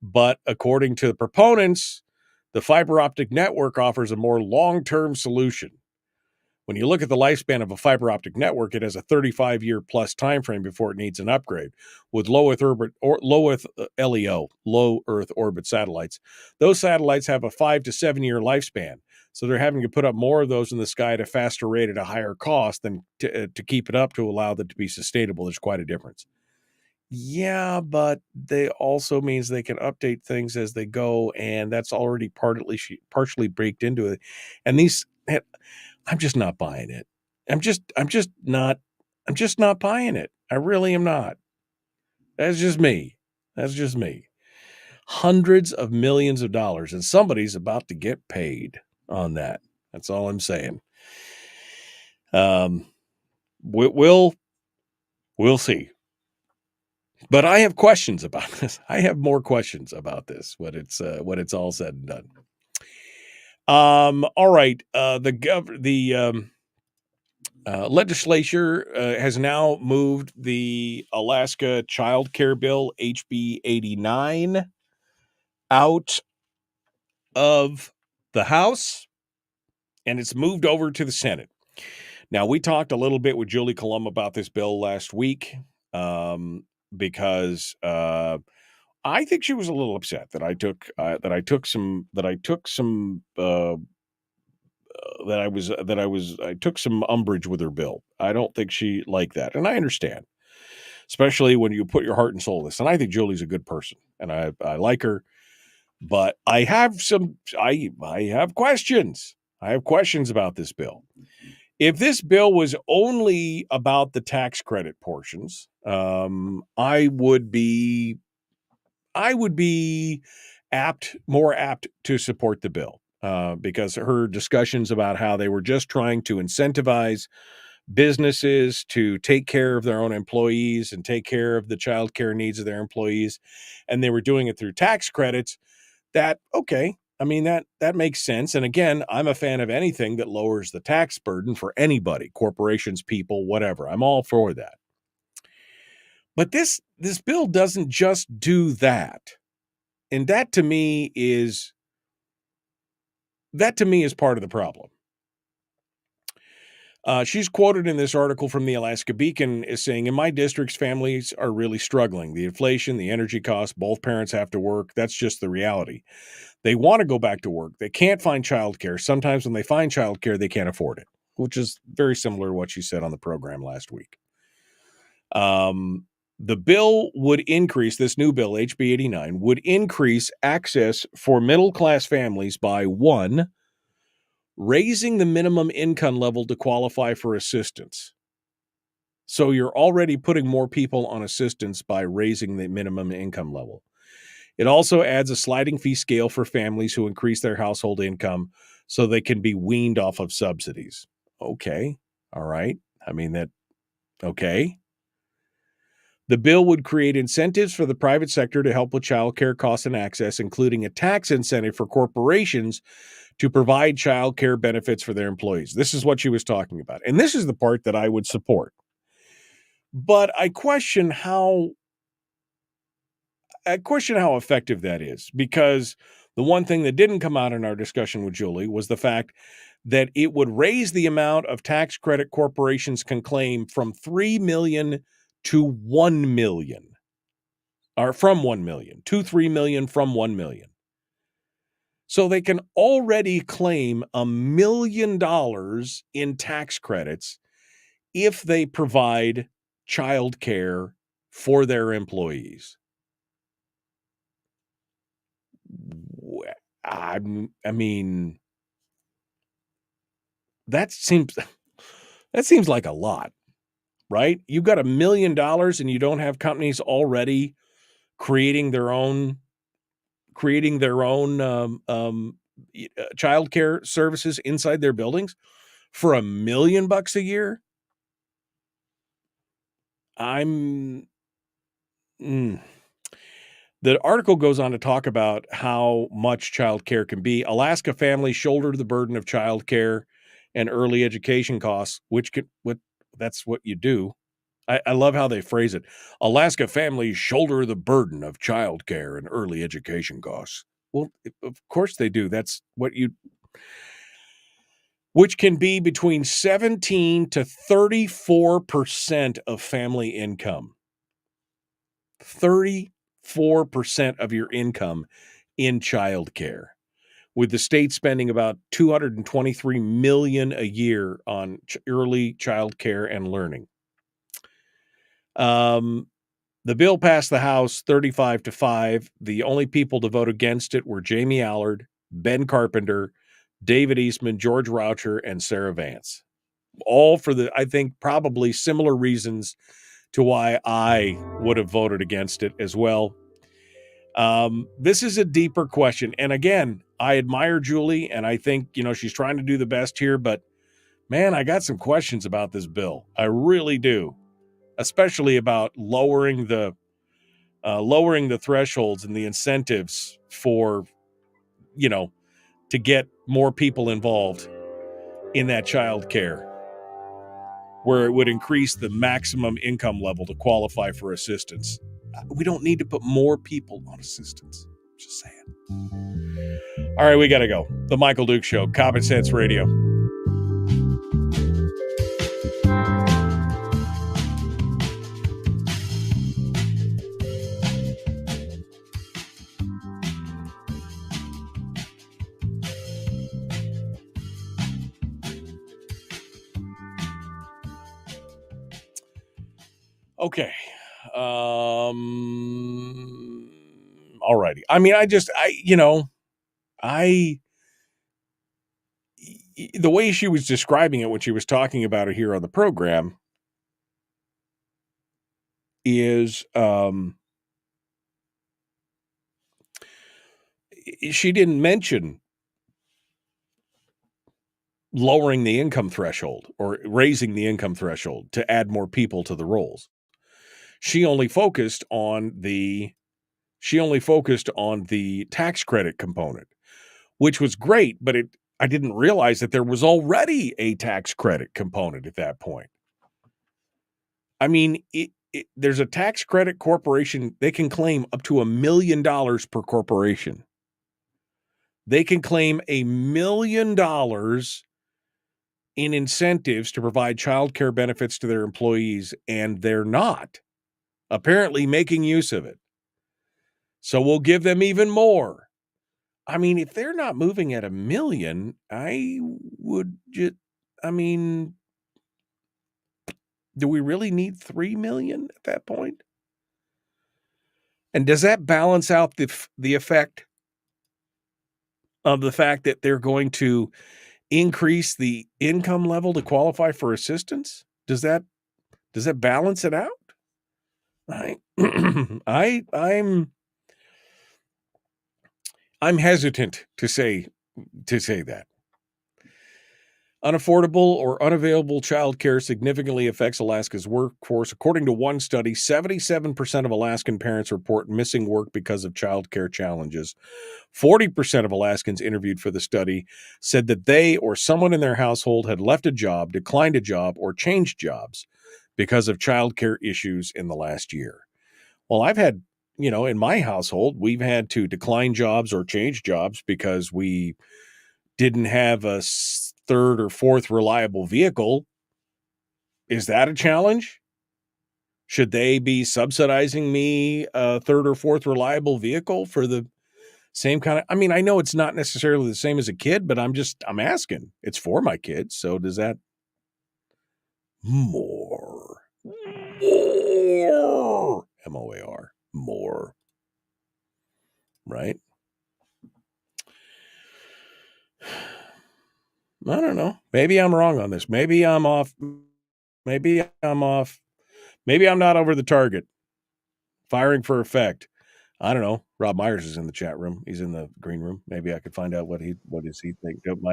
But according to the proponents, the fiber optic network offers a more long-term solution. When you look at the lifespan of a fiber optic network, it has a 35-year plus time frame before it needs an upgrade. With low Earth LEO, low Earth orbit satellites, those satellites have a 5 to 7 year lifespan. So they're having to put up more of those in the sky at a faster rate at a higher cost than to keep it up to allow them to be sustainable. There's quite a difference. Yeah, but they also means they can update things as they go, and that's already partially baked into it. And I'm just not buying it. I'm just not buying it. I really am not. That's just me. Hundreds of millions of dollars, and somebody's about to get paid on that. That's all I'm saying. We'll see. But I have questions about this. I have more questions about this when it's all said and done. All right. The legislature has now moved the Alaska Child Care Bill HB 89 out of the House, and it's moved over to the Senate. Now, we talked a little bit with Julie Colum about this bill last week because I think she was a little upset that I took some umbrage with her bill. I don't think she liked that, and I understand, especially when you put your heart and soul in this. And I think Julie's a good person, and I like her, but I have questions. I have questions about this bill. If this bill was only about the tax credit portions, I would be more apt to support the bill because her discussions about how they were just trying to incentivize businesses to take care of their own employees and take care of the child care needs of their employees, and they were doing it through tax credits. Okay. I mean, that makes sense. And again, I'm a fan of anything that lowers the tax burden for anybody, corporations, people, whatever. I'm all for that. But this bill doesn't just do that. And that to me is part of the problem. She's quoted in this article from the Alaska Beacon as saying, in my districts, families are really struggling. The inflation, the energy costs, both parents have to work. That's just the reality. They want to go back to work. They can't find childcare. Sometimes when they find childcare, they can't afford it, which is very similar to what she said on the program last week. The bill would increase, this new bill, HB 89, would increase access for middle-class families by 1, raising the minimum income level to qualify for assistance. So you're already putting more people on assistance by raising the minimum income level. It also adds a sliding fee scale for families who increase their household income so they can be weaned off of subsidies. Okay. All right. I mean, okay. The bill would create incentives for the private sector to help with child care costs and access, including a tax incentive for corporations to provide child care benefits for their employees. This is what she was talking about. And this is the part that I would support. But I question how effective that is, because the one thing that didn't come out in our discussion with Julie was the fact that it would raise the amount of tax credit corporations can claim from 3 million to 1 million, or from 1 million to 3 million from 1 million. So they can already claim $1 million in tax credits if they provide child care for their employees. I mean, that seems like a lot, right? You've got $1 million and you don't have companies already creating their own child care services inside their buildings for $1 million a year. The article goes on to talk about how much child care can be. Alaska families shoulder the burden of child care and early education costs, that's what you do. I love how they phrase it. Alaska families shoulder the burden of child care and early education costs. Well, of course they do. That's which can be between 17 to 34% of family income. 34% of your income in child care, with the state spending about $223 million a year on early child care and learning. The bill passed the House 35-5. The only people to vote against it were Jamie Allard, Ben Carpenter, David Eastman, George Raucher, and Sarah Vance. All for I think, probably similar reasons to why I would have voted against it as well. This is a deeper question. And again, I admire Julie, and I think, she's trying to do the best here, but man, I got some questions about this bill. I really do, especially about lowering the thresholds and the incentives for, to get more people involved in that child care, where it would increase the maximum income level to qualify for assistance. We don't need to put more people on assistance. Just saying. All right, we got to go. The Michael Duke Show, Common Sense Radio. Okay. All righty. I mean, the way she was describing it when she was talking about it here on the program is, she didn't mention lowering the income threshold or raising the income threshold to add more people to the rolls. She only focused on the tax credit component, which was great, but I didn't realize that there was already a tax credit component at that point. I mean, there's a tax credit corporation. They can claim up to $1 million per corporation. They can claim $1 million in incentives to provide child care benefits to their employees, and they're not apparently making use of it. So we'll give them even more. I mean, if they're not moving at $1 million, do we really need 3 million at that point? And does that balance out the effect of the fact that they're going to increase the income level to qualify for assistance? Does that balance it out? I'm hesitant to say that. Unaffordable or unavailable childcare significantly affects Alaska's workforce. According to one study, 77% of Alaskan parents report missing work because of childcare challenges. 40% of Alaskans interviewed for the study said that they or someone in their household had left a job, declined a job, or changed jobs because of childcare issues in the last year. Well, I've had, in my household, we've had to decline jobs or change jobs because we didn't have a third or fourth reliable vehicle. Is that a challenge? Should they be subsidizing me a third or fourth reliable vehicle for the same kind of, I know it's not necessarily the same as a kid, but I'm asking. It's for my kids. So does that more, M-O-A-R, more, right? I don't know. Maybe I'm wrong on this. Maybe I'm off. Maybe I'm off. Maybe I'm not over the target. Firing for effect. I don't know. Robb Myers is in the chat room. He's in the green room. Maybe I could find out what does he think. Am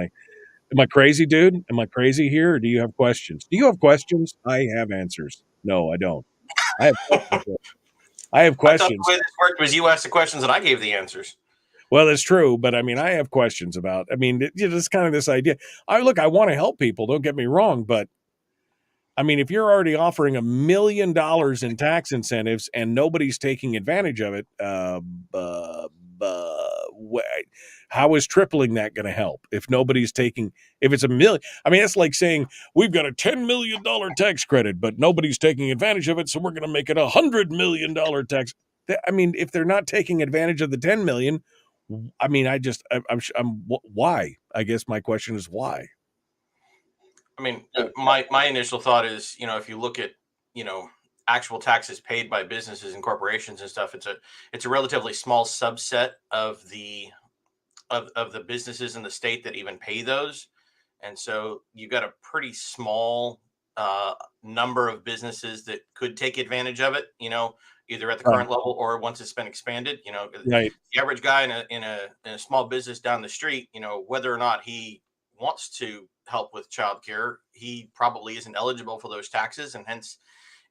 I crazy, dude? Am I crazy here, or do you have questions? Do you have questions? I have answers. No, I don't. I have questions. I have questions. I thought the way this worked was you asked the questions and I gave the answers. Well, that's true, but I have questions about. It's kind of this idea. I want to help people. Don't get me wrong, but if you're already offering $1 million in tax incentives and nobody's taking advantage of it, how is tripling that going to help? If it's $1 million, it's like saying we've got a $10 million tax credit, but nobody's taking advantage of it, so we're going to make it $100 million tax. If they're not taking advantage of the 10 million, why? I guess my question is why. My initial thought is, if you look at, actual taxes paid by businesses and corporations and stuff, it's a relatively small subset of the businesses in the state that even pay those. And so you got a pretty small number of businesses that could take advantage of it, either at the current level or once it's been expanded. Right. The average guy in a small business down the street, whether or not he wants to help with childcare, he probably isn't eligible for those taxes and hence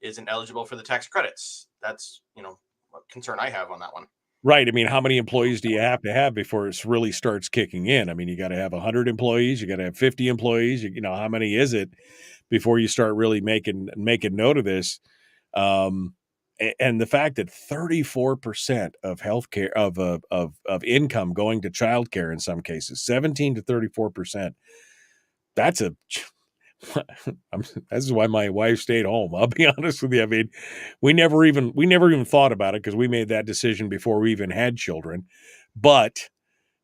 isn't eligible for the tax credits. That's, a concern I have on that one. Right. How many employees do you have to have before it really starts kicking in? You got to have 100 employees. You got to have 50 employees. How many is it before you start really making note of this? And the fact that 34% of healthcare of income going to childcare in some cases, 17 to 34%. That's this is why my wife stayed home. I'll be honest with you. We never even thought about it because we made that decision before we even had children. But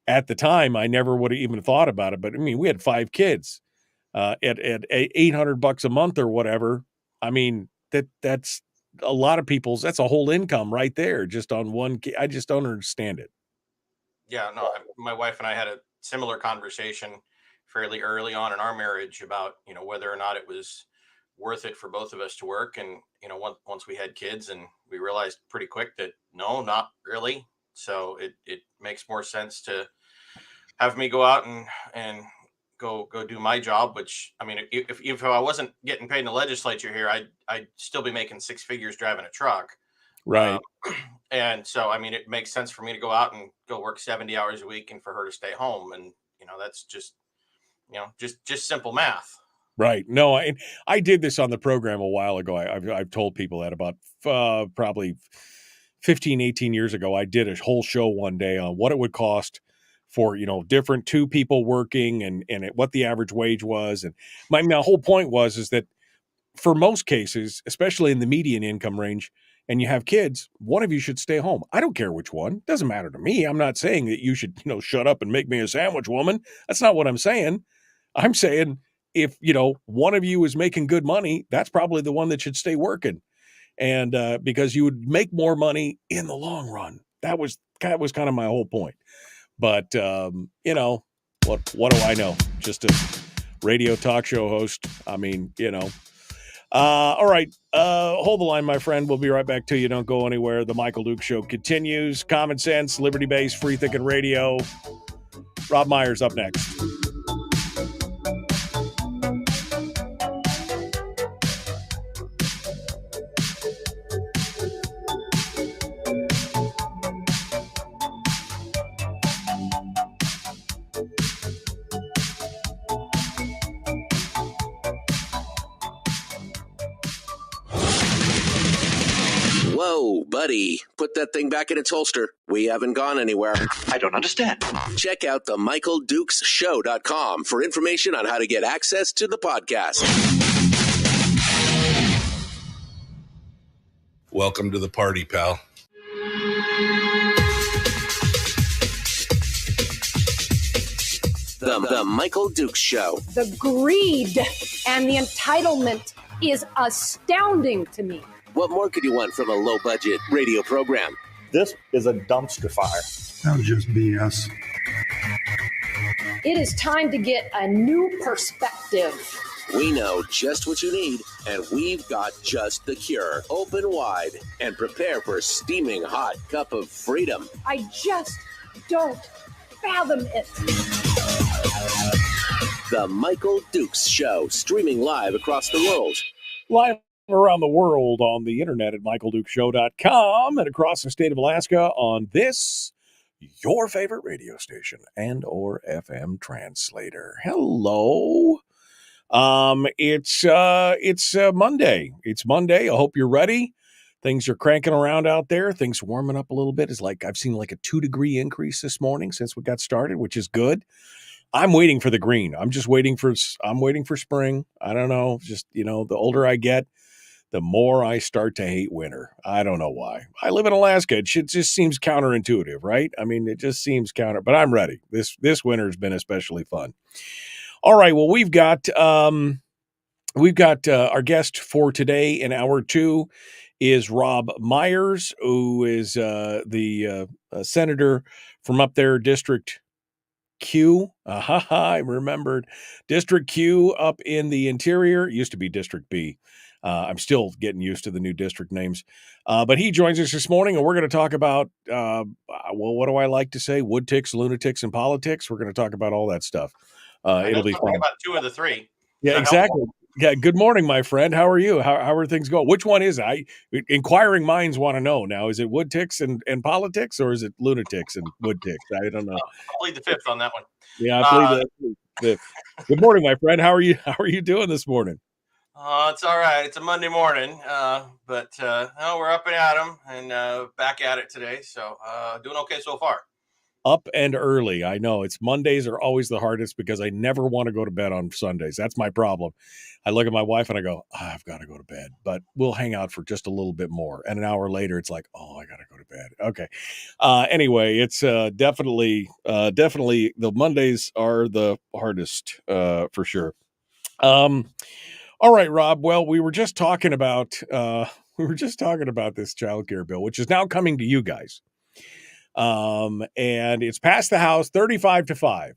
at the time, I never would have even thought about it. But we had 5 kids at $800 a month or whatever. That's a lot of people's. That's a whole income right there just on one kid. I just don't understand it. Yeah, no. My wife and I had a similar conversation fairly early on in our marriage about, whether or not it was worth it for both of us to work. And, once we had kids, and we realized pretty quick that no, not really. So it makes more sense to have me go out and go do my job, which, if I wasn't getting paid in the legislature here, I'd still be making 6 figures driving a truck. Right. And so, it makes sense for me to go out and go work 70 hours a week and for her to stay home. And, that's just, just simple math. Right. No, I did this on the program a while ago. I've told people that about probably 15, 18 years ago. I did a whole show one day on what it would cost for, different 2 people working and what the average wage was. And my whole point is that for most cases, especially in the median income range, and you have kids, one of you should stay home. I don't care which one. Doesn't matter to me. I'm not saying that you should, shut up and make me a sandwich, woman. That's not what I'm saying. I'm saying if, one of you is making good money, that's probably the one that should stay working. And because you would make more money in the long run. That was kind of my whole point. But, what do I know? Just a radio talk show host. All right. Hold the line, my friend. We'll be right back to you. Don't go anywhere. The Michael Duke Show continues. Common sense, liberty-based, free-thinking radio. Robb Myers up next. Whoa, buddy, put that thing back in its holster. We haven't gone anywhere. I don't understand. Check out the MichaelDukesShow.com for information on how to get access to the podcast. Welcome to the party, pal. The Michael Dukes Show. The greed and the entitlement is astounding to me. What more could you want from a low-budget radio program? This is a dumpster fire. That was just BS. It is time to get a new perspective. We know just what you need, and we've got just the cure. Open wide and prepare for a steaming hot cup of freedom. I just don't fathom it. The Michael Dukes Show, streaming live across the world. Live around the world on the internet at michaeldukeshow.com and across the state of Alaska on this, your favorite radio station and or FM translator. Hello. It's Monday. It's Monday. I hope you're ready. Things are cranking around out there. Things warming up a little bit. It's like I've seen like a 2-degree increase this morning since we got started, which is good. I'm waiting for the green. I'm waiting for spring. I don't know. Just, the older I get, the more I start to hate winter. I don't know why. I live in Alaska. It just seems counterintuitive, right? I mean, it just seems but I'm ready. This winter has been especially fun. All right. Well, we've got our guest for today in hour 2 is Robb Myers, who is the senator from up there, District Q. I remembered District Q up in the interior. It used to be District B. I'm still getting used to the new district names. But he joins us this morning, and we're going to talk about, what do I like to say? Wood ticks, lunatics, and politics. We're going to talk about all that stuff. It'll be fun. About 2 of the 3. Yeah, exactly. Yeah. Good morning, my friend. How are you? How are things going? Which one is it? Inquiring minds want to know now. Is it wood ticks and politics, or is it lunatics and wood ticks? I don't know. I'll plead the 5th on that one. Yeah, I plead the 5th. Good morning, my friend. How are you? How are you doing this morning? It's all right. It's a Monday morning, but we're up and at 'em and back at it today. So doing okay so far. Up and early. I know Mondays are always the hardest because I never want to go to bed on Sundays. That's my problem. I look at my wife and I go, I've got to go to bed, but we'll hang out for just a little bit more. And an hour later, it's like, I got to go to bed. Okay. Anyway, it's definitely the Mondays are the hardest for sure. All right, Robb. Well, we were just talking about this childcare bill, which is now coming to you guys. And it's passed the House 35-5.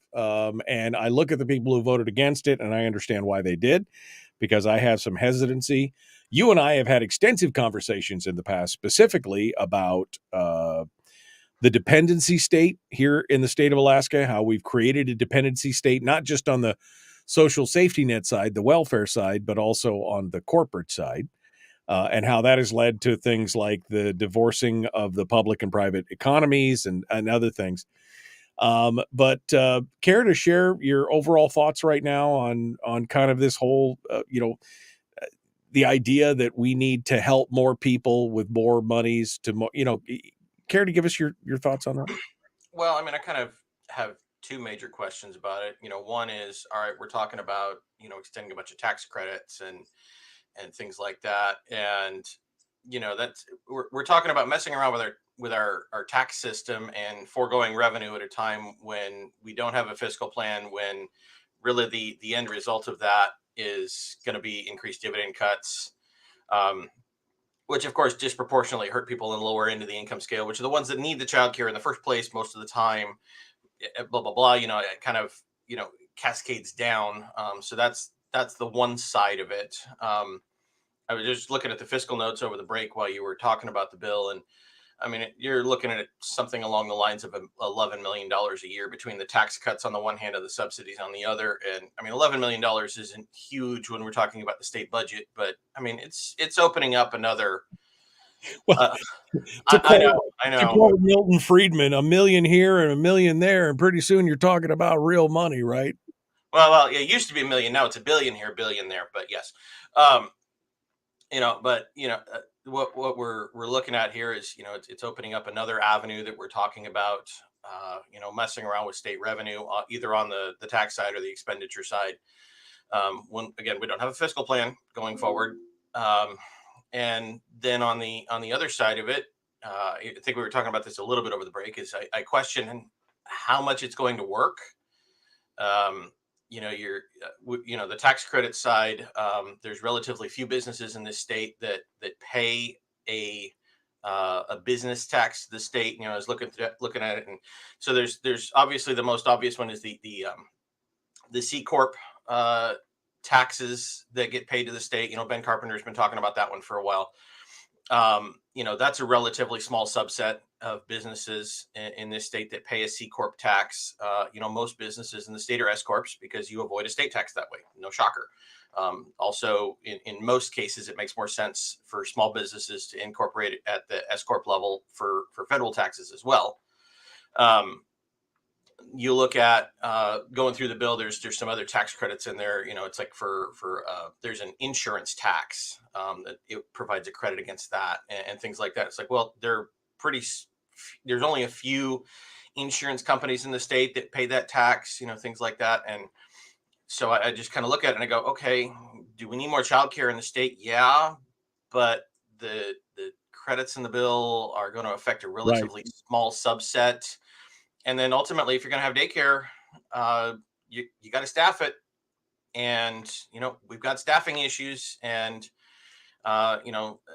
And I look at the people who voted against it, and I understand why they did, because I have some hesitancy. You and I have had extensive conversations in the past, specifically about the dependency state here in the state of Alaska, how we've created a dependency state, not just on the social safety net side, the welfare side, but also on the corporate side. And how that has led to things like the divorcing of the public and private economies and other things. But care to share your overall thoughts right now on kind of this whole, the idea that we need to help more people with more monies to, care to give us your thoughts on that? Well, I mean, I kind of have 2 major questions about it. One is, all right, we're talking about, extending a bunch of tax credits and things like that. And, that's, we're talking about messing around with our tax system and foregoing revenue at a time when we don't have a fiscal plan, when really the end result of that is going to be increased dividend cuts, which of course disproportionately hurt people in the lower end of the income scale, which are the ones that need the child care in the first place most of the time, blah, blah, blah, it kind of, cascades down. So that's the one side of it. I was just looking at the fiscal notes over the break while you were talking about the bill. And I mean, you're looking at something along the lines of $11 million a year between the tax cuts on the one hand and the subsidies on the other. And I mean, $11 million isn't huge when we're talking about the state budget, but I mean, it's opening up another. Well, I know. To quote Milton Friedman, $1 million here and $1 million there, and pretty soon you're talking about real money, right? Well, it used to be $1 million. Now it's $1 billion here, $1 billion there. But yes, but what we're looking at here is, it's opening up another avenue that we're talking about, messing around with state revenue, either on the tax side or the expenditure side. When again, we don't have a fiscal plan going forward. And then on the other side of it, I think we were talking about this a little bit over the break, is I question how much it's going to work. The tax credit side, there's relatively few businesses in this state that pay a business tax to the state. I was looking at it, and so there's obviously the most obvious one is the C corp taxes that get paid to the state. Ben Carpenter's been talking about that one for a while. That's a relatively small subset of businesses in this state that pay a C corp tax. Most businesses in the state are S corps because you avoid a state tax that way. No shocker. Also, in most cases, it makes more sense for small businesses to incorporate it at the S corp level for federal taxes as well. You look at going through the bill, there's some other tax credits in there. It's like for there's an insurance tax that it provides a credit against that, and things like that. It's like, well, there's only a few insurance companies in the state that pay that tax, things like that. And so I just kind of look at it and I go, okay, do we need more childcare in the state? Yeah, but the credits in the bill are going to affect a relatively small subset. And then ultimately, if you're going to have daycare, you got to staff it. And, we've got staffing issues, and,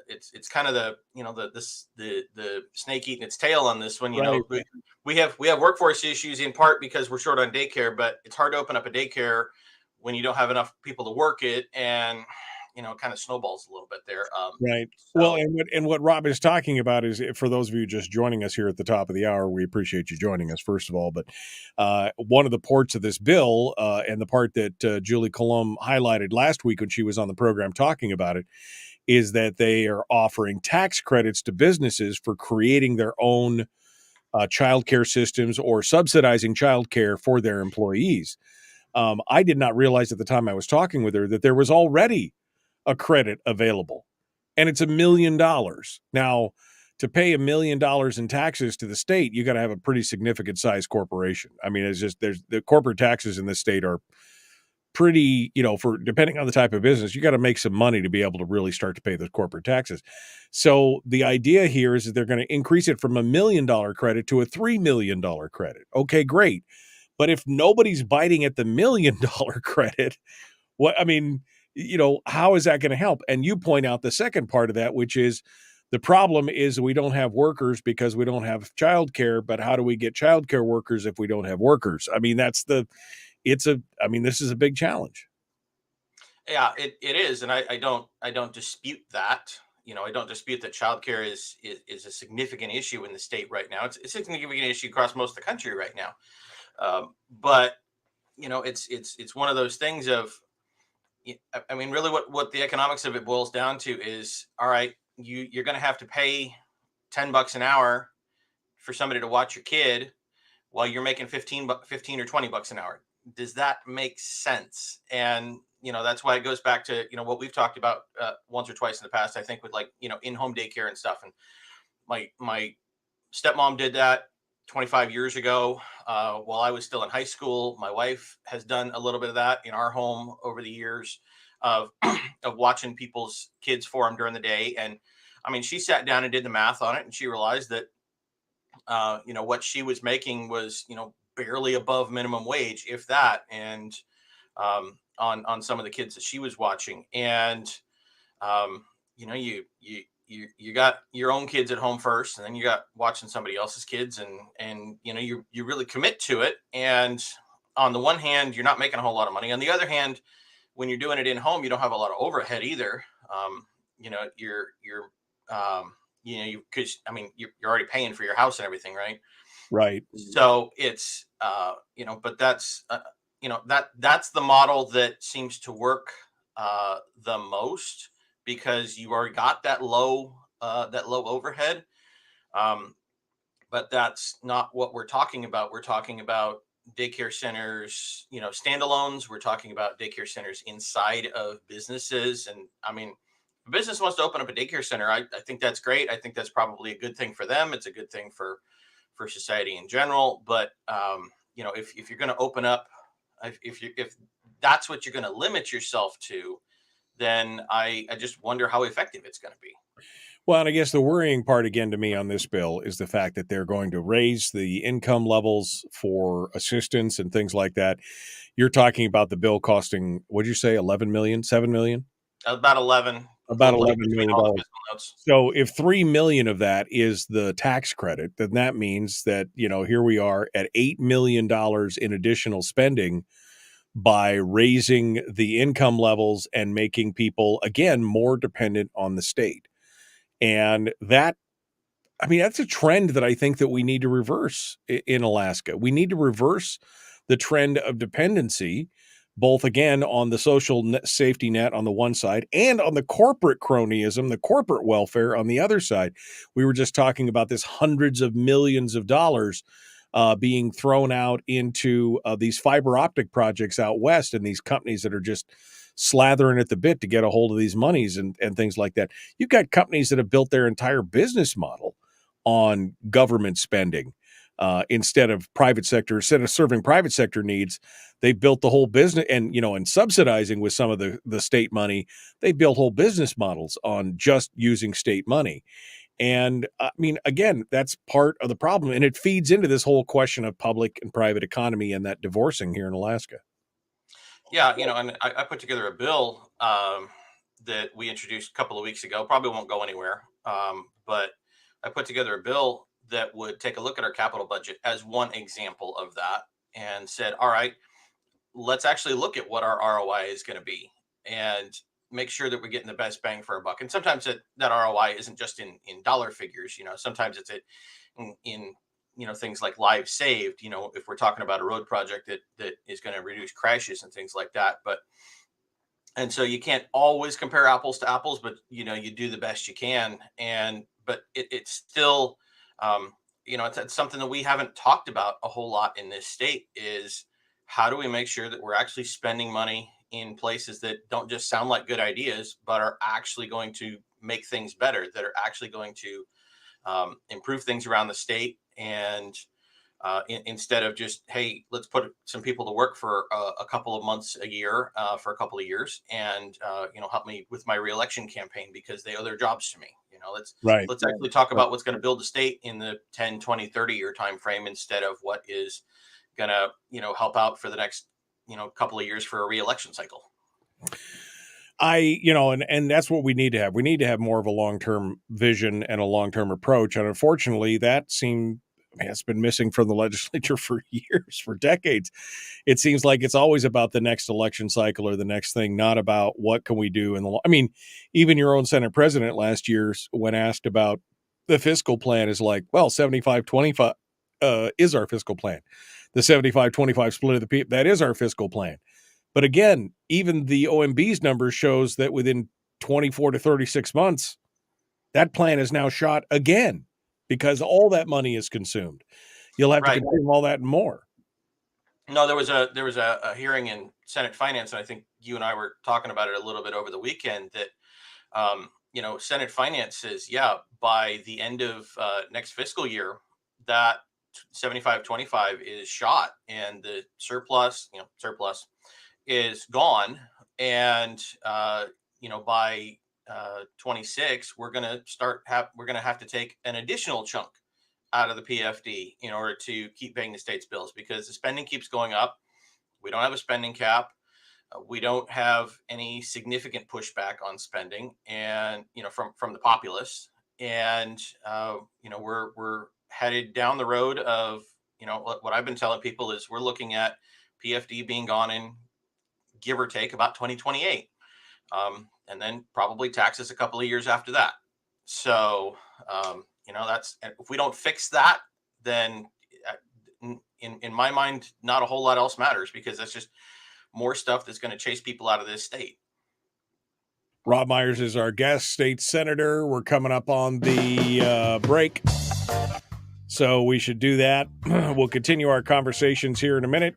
it's kind of the snake eating its tail on this one. We have workforce issues in part because we're short on daycare, but it's hard to open up a daycare when you don't have enough people to work it. And, kind of snowballs a little bit there. Right. So, well, and what Rob is talking about is, for those of you just joining us here at the top of the hour, we appreciate you joining us, first of all. But one of the parts of this bill, and the part that Julie Colomb highlighted last week when she was on the program talking about it, is that they are offering tax credits to businesses for creating their own childcare systems or subsidizing childcare for their employees. I did not realize at the time I was talking with her that there was already a credit available, and it's $1 million. Now, to pay $1 million in taxes to the state, you got to have a pretty significant size corporation. I mean, it's just, the corporate taxes in this state are pretty, for depending on the type of business, you got to make some money to be able to really start to pay those corporate taxes. So the idea here is that they're going to increase it from $1 million credit to a $3 million credit. Okay, great. But if nobody's biting at the $1 million credit, how is that going to help? And you point out the second part of that, which is the problem is we don't have workers because we don't have childcare. But how do we get childcare workers if we don't have workers? I mean, this is a big challenge. Yeah, it is. And I don't dispute that. I don't dispute that childcare is a significant issue in the state right now. It's a significant issue across most of the country right now. But it's one of those things of, I mean, really what the economics of it boils down to is, all right, you're going to have to pay $10 an hour for somebody to watch your kid while you're making 15 or $20 an hour. Does that make sense? And, that's why it goes back to, what we've talked about once or twice in the past, I think, with in-home daycare and stuff. And my stepmom did that 25 years ago while I was still in high school. My wife has done a little bit of that in our home over the years of watching people's kids for them during the day. And I mean, she sat down and did the math on it, and she realized that, what she was making was, barely above minimum wage, if that. And on some of the kids that she was watching. And, you got your own kids at home first, and then you got watching somebody else's kids, and you really commit to it. And on the one hand, you're not making a whole lot of money. On the other hand, when you're doing it in home, you don't have a lot of overhead either. You're already paying for your house and everything, right? Right. So it's but that's that's the model that seems to work the most, because you already got that low overhead. But that's not what we're talking about. We're talking about daycare centers, standalones. We're talking about daycare centers inside of businesses. And I mean, a business wants to open up a daycare center, I think that's great. I think that's probably a good thing for them. It's a good thing for society in general. But if you're going to open up, if that's what you're going to limit yourself to, then I just wonder how effective it's going to be. Well, and I guess the worrying part again to me on this bill is the fact that they're going to raise the income levels for assistance and things like that. You're talking about the bill costing, what'd you say, 11 million, 7 million? About 11. About $11 million. Notes. So if 3 million of that is the tax credit, then that means that, here we are at $8 million in additional spending by raising the income levels and making people, again, more dependent on the state. And that's a trend that I think that we need to reverse in Alaska. We need to reverse the trend of dependency, both, again, on the social safety net on the one side and on the corporate cronyism, the corporate welfare on the other side. We were just talking about this hundreds of millions of dollars being thrown out into these fiber optic projects out west, and these companies that are just slathering at the bit to get a hold of these monies and things like that. You've got companies that have built their entire business model on government spending instead of serving private sector needs. They built the whole business and subsidizing with some of the state money. They built whole business models on just using state money. And again, that's part of the problem. And it feeds into this whole question of public and private economy and that divorcing here in Alaska. Yeah, and I put together a bill that we introduced a couple of weeks ago. Probably won't go anywhere, but I put together a bill that would take a look at our capital budget as one example of that and said, all right, let's actually look at what our ROI is going to be and make sure that we're getting the best bang for our buck. And sometimes that ROI isn't just in dollar figures. Sometimes it's in things like lives saved, if we're talking about a road project that is going to reduce crashes and things like that. And so you can't always compare apples to apples, but, you do the best you can. But it's still, it's something that we haven't talked about a whole lot in this state is how do we make sure that we're actually spending money in places that don't just sound like good ideas, but are actually going to make things better, that are actually going to improve things around the state. And instead of just, hey, let's put some people to work for a couple of months a year for a couple of years and, help me with my reelection campaign because they owe their jobs to me. Let's actually talk about what's going to build the state in the 10, 20, 30 year time frame instead of what is going to, help out for the next, couple of years for a reelection cycle. And that's what we need to have. We need to have more of a long-term vision and a long-term approach. And unfortunately, it's been missing from the legislature for years, for decades. It seems like it's always about the next election cycle or the next thing, not about what can we do in the even your own Senate president last year, when asked about the fiscal plan, is like, well, 75-25 is our fiscal plan. The 75-25 split of the people, that is our fiscal plan. But again, even the OMB's numbers shows that within 24 to 36 months, that plan is now shot again because all that money is consumed. You'll have to consume all that and more. No, there was a hearing in Senate Finance, and I think you and I were talking about it a little bit over the weekend that, Senate Finance says, by the end of next fiscal year, that 75-25 is shot and the surplus is gone. And, by 26, we're going to have to take an additional chunk out of the PFD in order to keep paying the state's bills because the spending keeps going up. We don't have a spending cap. We don't have any significant pushback on spending and, from the populace. And, we're headed down the road of, what I've been telling people is we're looking at PFD being gone in give or take about 2028. And then probably taxes a couple of years after that. So, that's, if we don't fix that, then in my mind, not a whole lot else matters because that's just more stuff that's going to chase people out of this state. Robb Myers is our guest, state senator. We're coming up on the break, so we should do that. We'll continue our conversations here in a minute,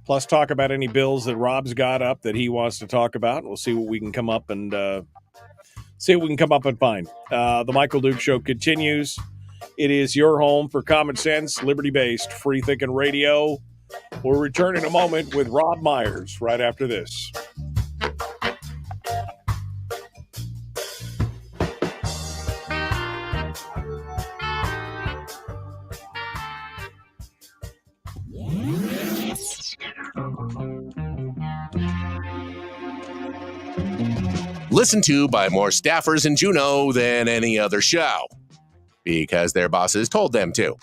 plus talk about any bills that Robb's got up that he wants to talk about. We'll see what we can come up and See what we can come up and find. The Michael Duke Show continues. It is your home for common sense, liberty-based, free-thinking radio. We'll return in a moment with Robb Myers right after this. Listened to by more staffers in Juneau than any other show, because their bosses told them to.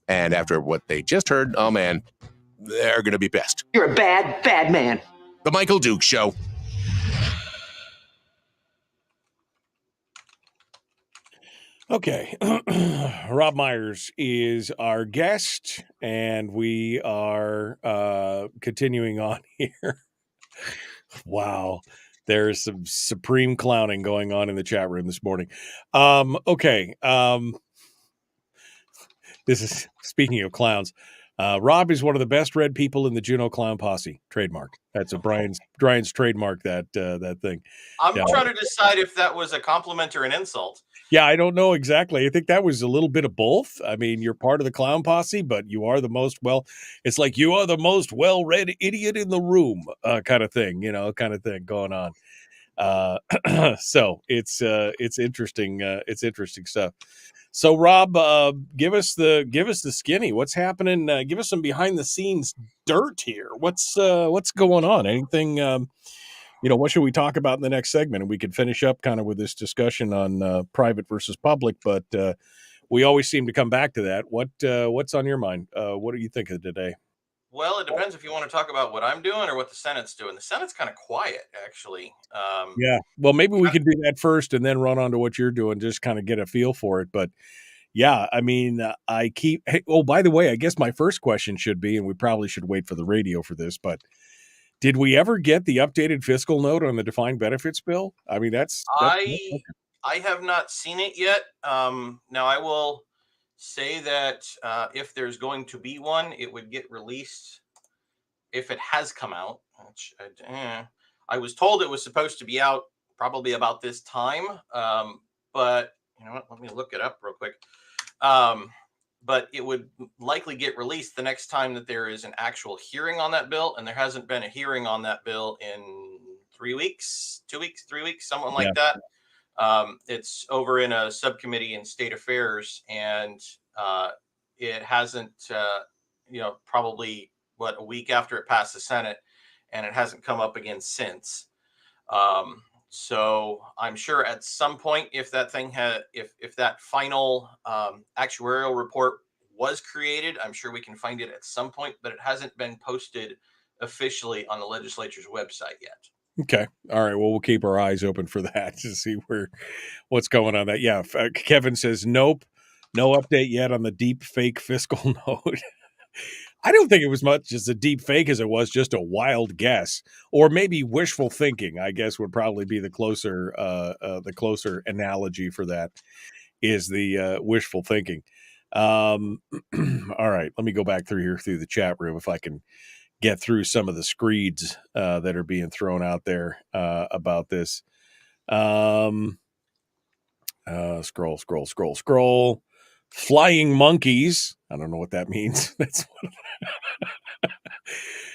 And after what they just heard, oh man, they're going to be pissed. You're a bad, bad man. The Michael Duke Show. Okay. Robb Myers is our guest, and we are continuing on here. Wow. There's some supreme clowning going on in the chat room this morning. Okay. This is, speaking of clowns, Robb is one of the best read people in the Juneau Clown Posse. Trademark. That's a Brian's trademark, that thing. I'm trying to decide if that was a compliment or an insult. Yeah, I don't know exactly. I think that was a little bit of both. I mean, you're part of the Clown Posse, but you are the most it's like you are the most well-read idiot in the room, kind of thing going on. So it's interesting. It's interesting stuff. So Robb, give us the skinny. What's happening? Give us some behind the scenes dirt here. What's going on? Anything? What should we talk about in the next segment? And we could finish up kind of with this discussion on private versus public, but we always seem to come back to that. What's on your mind? What do you think of today? Well, it depends if you want to talk about what I'm doing or what the Senate's doing. The Senate's kind of quiet, actually. Yeah. Well, maybe we could do that first and then run on to what you're doing, just kind of get a feel for it. But yeah, I mean, by the way, I guess my first question should be, and we probably should wait for the radio for this, but did we ever get the updated fiscal note on the defined benefits bill? I mean, I have not seen it yet. Now, I will say that if there's going to be one, it would get released if it has come out. Which I was told it was supposed to be out probably about this time, but you know what? Let me look it up real quick. But it would likely get released the next time that there is an actual hearing on that bill. And there hasn't been a hearing on that bill in 3 weeks, 2 weeks, 3 weeks, something like that. It's over in a subcommittee in state affairs, and it hasn't, probably a week after it passed the Senate, and it hasn't come up again since. So I'm sure at some point, if that thing if that final actuarial report was created, I'm sure we can find it at some point, but it hasn't been posted officially on the legislature's website yet. Okay. All right. Well, we'll keep our eyes open for that to see what's going on. That. Yeah. Kevin says, nope, no update yet on the deep fake fiscal note. I don't think it was much as a deep fake as it was just a wild guess, or maybe wishful thinking, I guess would probably be the closer analogy for that, is the wishful thinking. All right. Let me go back through the chat room if I can get through some of the screeds that are being thrown out there about this. Scroll. Flying monkeys. I don't know what that means. That's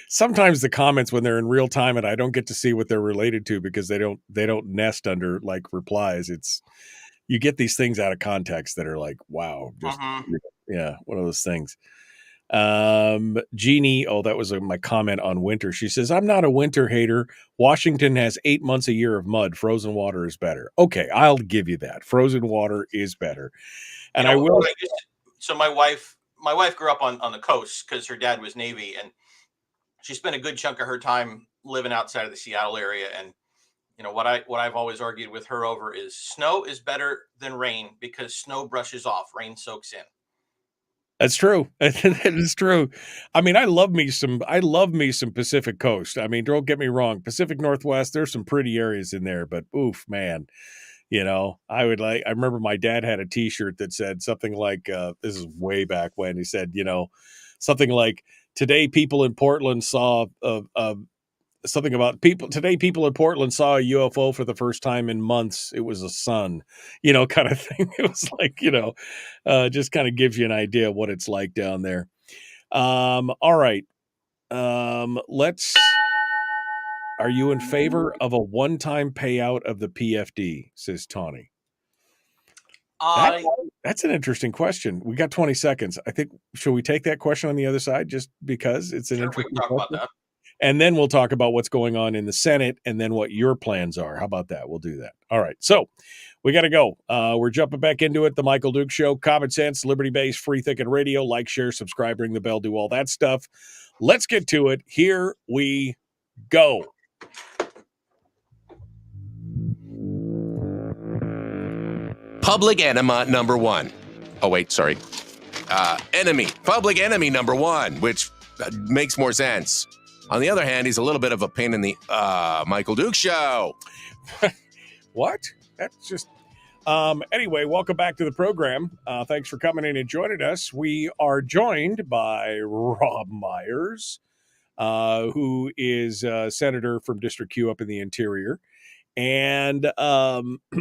sometimes the comments when they're in real time and I don't get to see what they're related to because they don't nest under like replies. You get these things out of context that are like, wow, just one of those things. Jeannie, that was my comment on winter. She says, I'm not a winter hater. Washington has 8 months a year of mud. Frozen water is better. Okay, I'll give you that. Frozen water is better. And I will. So my wife grew up on the coast because her dad was Navy, and she spent a good chunk of her time living outside of the Seattle area. And you know what I've always argued with her over is snow is better than rain because snow brushes off, rain soaks in. That's true. That is true. I mean, I love me some Pacific Coast. I mean, don't get me wrong. Pacific Northwest, there's some pretty areas in there, but oof, man. I remember my dad had a t-shirt that said something like, this is way back when he said, something like, today people in Portland saw something about people today. People in Portland saw a UFO for the first time in months. It was a sun, kind of thing. It was like, just kind of gives you an idea of what it's like down there. All right. Are you in favor of a one-time payout of the PFD? Says Tawny. That's an interesting question. We got 20 seconds. I think, should we take that question on the other side just because it's an interesting we can talk question? about that. And then we'll talk about what's going on in the Senate and then what your plans are. How about that? We'll do that. All right. So we got to go. We're jumping back into it. The Michael Duke Show, common sense, liberty-based, free thinking radio. Like, share, subscribe, ring the bell, do all that stuff. Let's get to it. Here we go. Public enema number one. Oh, wait, sorry. Public enemy number one, which makes more sense. On the other hand, he's a little bit of a pain in the Michael Duke Show. What? That's just... Anyway, welcome back to the program. Thanks for coming in and joining us. We are joined by Robb Myers, who is a senator from District Q up in the interior. And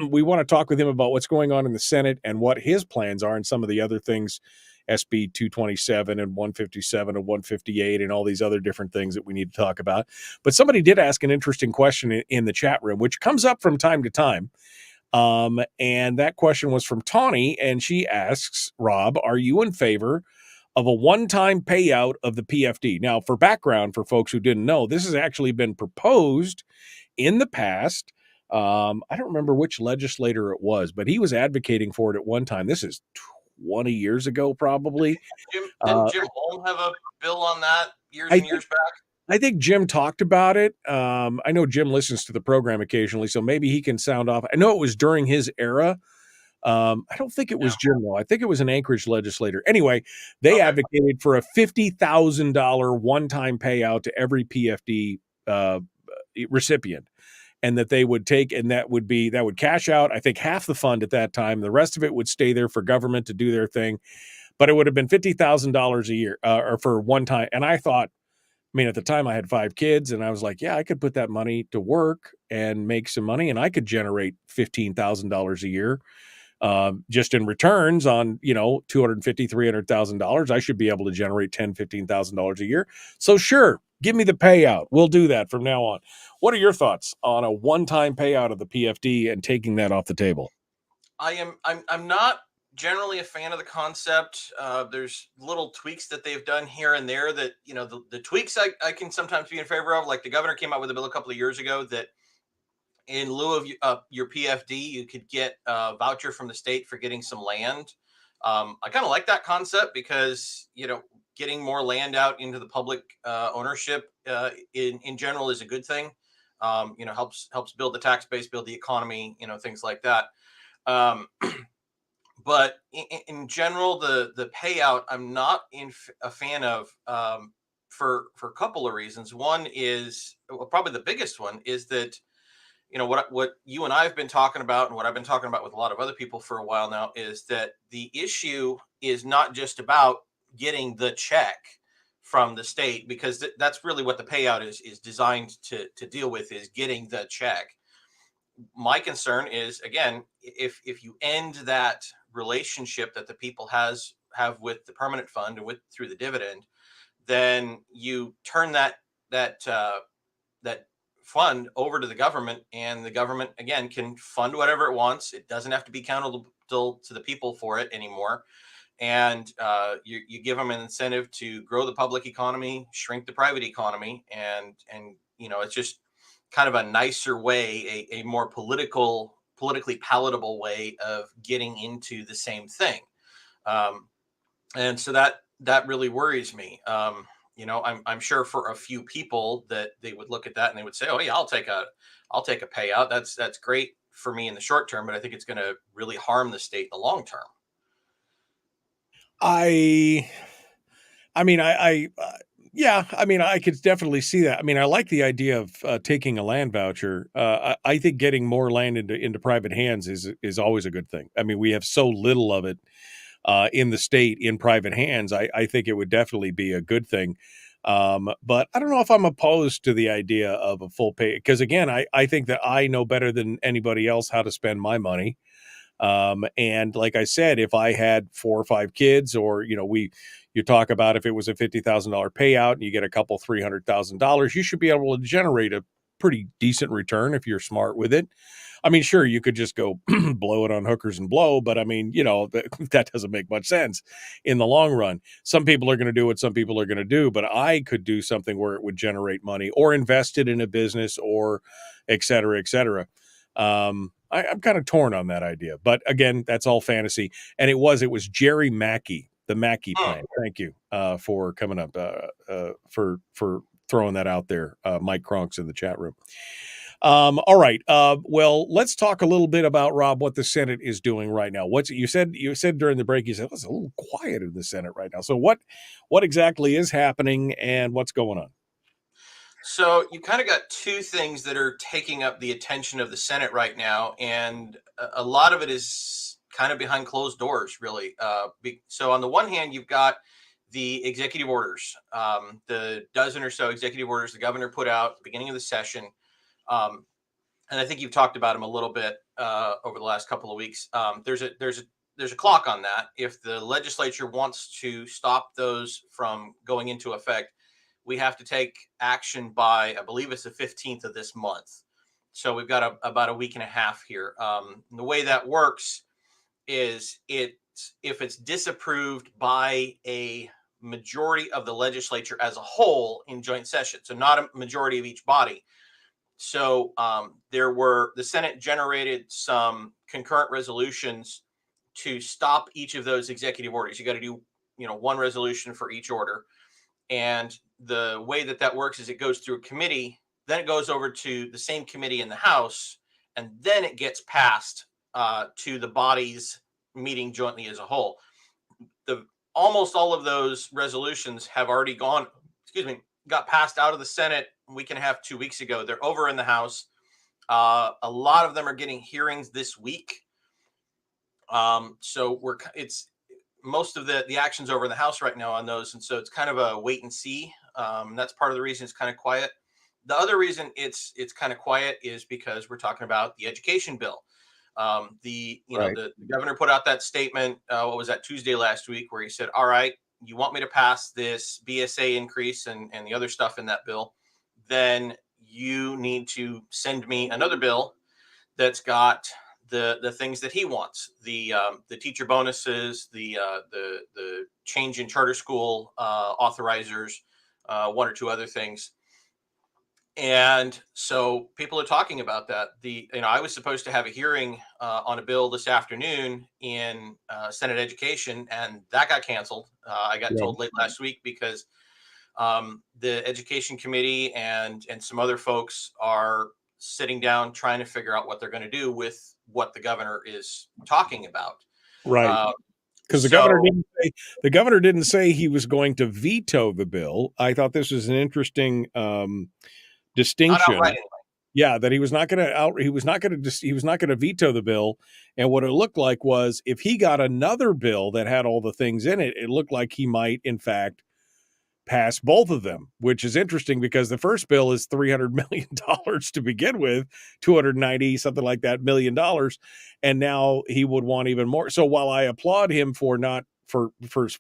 we want to talk with him about what's going on in the Senate and what his plans are and some of the other things, SB 227 and 157 and 158 and all these other different things that we need to talk about. But somebody did ask an interesting question in the chat room, which comes up from time to time. And that question was from Tawny, and she asks, Robb, are you in favor of a one-time payout of the PFD? Now, for background, for folks who didn't know, this has actually been proposed in the past. I don't remember which legislator it was, but he was advocating for it at one time. This is 20 years ago, probably. Didn't Jim Holm have a bill on that years back? I think Jim talked about it. I know Jim listens to the program occasionally, so maybe he can sound off. I know it was during his era. I don't think it was Jim, though. I think it was an Anchorage legislator. Anyway, they advocated for a $50,000 one-time payout to every PFD recipient. And that they would take, and that would cash out, I think, half the fund at that time. The rest of it would stay there for government to do their thing. But it would have been $50,000 a year or for one time. And I thought, at the time I had 5 kids, and I was like, yeah, I could put that money to work and make some money, and I could generate $15,000 a year just in returns on, $250,000, $300,000. I should be able to generate $10,000, $15,000 a year. So sure, give me the payout. We'll do that from now on. What are your thoughts on a one-time payout of the PFD and taking that off the table? I'm not generally a fan of the concept. There's little tweaks that they've done here and there that, the tweaks I can sometimes be in favor of. Like the governor came out with a bill a couple of years ago that in lieu of your PFD, you could get a voucher from the state for getting some land. I kind of like that concept because, getting more land out into the public ownership in general is a good thing. Helps build the tax base, build the economy, things like that. But in general, the payout, I'm not a fan of for a couple of reasons. One is, probably the biggest one, is that, what you and I have been talking about and what I've been talking about with a lot of other people for a while now is that the issue is not just about getting the check from the state, because that's really what the payout is designed to deal with, is getting the check. My concern is, again, if you end that relationship that the people have with the permanent fund and through the dividend, then you turn that fund over to the government, and the government again can fund whatever it wants. It doesn't have to be accountable to the people for it anymore. And you give them an incentive to grow the public economy, shrink the private economy, and it's just kind of a nicer way, a more politically palatable way of getting into the same thing. And so that really worries me. I'm sure for a few people that they would look at that and they would say, oh yeah, I'll take a payout. That's great for me in the short term, but I think it's going to really harm the state in the long term. I could definitely see that. I like the idea of taking a land voucher. I think getting more land into private hands is always a good thing. We have so little of it in the state in private hands. I think it would definitely be a good thing. But I don't know if I'm opposed to the idea of a full pay, because again, I think that I know better than anybody else how to spend my money. And like I said, if I had 4 or 5 kids, or, you talk about if it was a $50,000 payout and you get a couple $300,000, you should be able to generate a pretty decent return if you're smart with it. I mean, sure, you could just go blow it on hookers and blow, but I mean, that doesn't make much sense in the long run. Some people are going to do what some people are going to do, but I could do something where it would generate money, or invest it in a business, or et cetera, et cetera. I'm kind of torn on that idea, but again, that's all fantasy. And it was Jerry Mackey, the Mackey plan. Thank you for coming up, for throwing that out there. Mike Kronk's in the chat room. All right. Well, let's talk a little bit about, Rob, what the Senate is doing right now. You said during the break, you said it's a little quiet in the Senate right now. So what exactly is happening and what's going on? So you kind of got two things that are taking up the attention of the Senate right now, and a lot of it is kind of behind closed doors, really. So on the one hand, you've got the executive orders, the dozen or so executive orders the governor put out at the beginning of the session. And I think you've talked about them a little bit over the last couple of weeks. There's a clock on that. If the legislature wants to stop those from going into effect, we have to take action by, I believe it's the 15th of this month. So we've got about a week and a half here. The way that works is if it's disapproved by a majority of the legislature as a whole in joint session, so not a majority of each body. So the Senate generated some concurrent resolutions to stop each of those executive orders. You got to do, one resolution for each order. And the way that works is it goes through a committee, then it goes over to the same committee in the House, and then it gets passed to the bodies meeting jointly as a whole. Almost all of those resolutions have already got passed out of the Senate a week and a half, 2 weeks ago. They're over in the House. A lot of them are getting hearings this week. So most of the action's over in the House right now on those. And so it's kind of a wait and see. That's part of the reason it's kind of quiet. The other reason it's kind of quiet is because we're talking about the education bill. The governor put out that statement, what was that, Tuesday last week, where he said, all right, you want me to pass this BSA increase and the other stuff in that bill, then you need to send me another bill that's got the things that he wants, the teacher bonuses, the change in charter school authorizers, one or two other things. And so people are talking about that. I was supposed to have a hearing on a bill this afternoon in Senate Education, and that got canceled. I got told late last week because the Education Committee and some other folks are sitting down trying to figure out what they're going to do with what the governor is talking about. Right. Because the governor didn't say he was going to veto the bill. I thought this was an interesting distinction. Not outright, Yeah, that he was not going to veto the bill. And what it looked like was, if he got another bill that had all the things in it, it looked like he might, in fact, pass both of them, which is interesting because the first bill is $300 million to begin with, 290 something like that $1 million, and now he would want even more. So while I applaud him for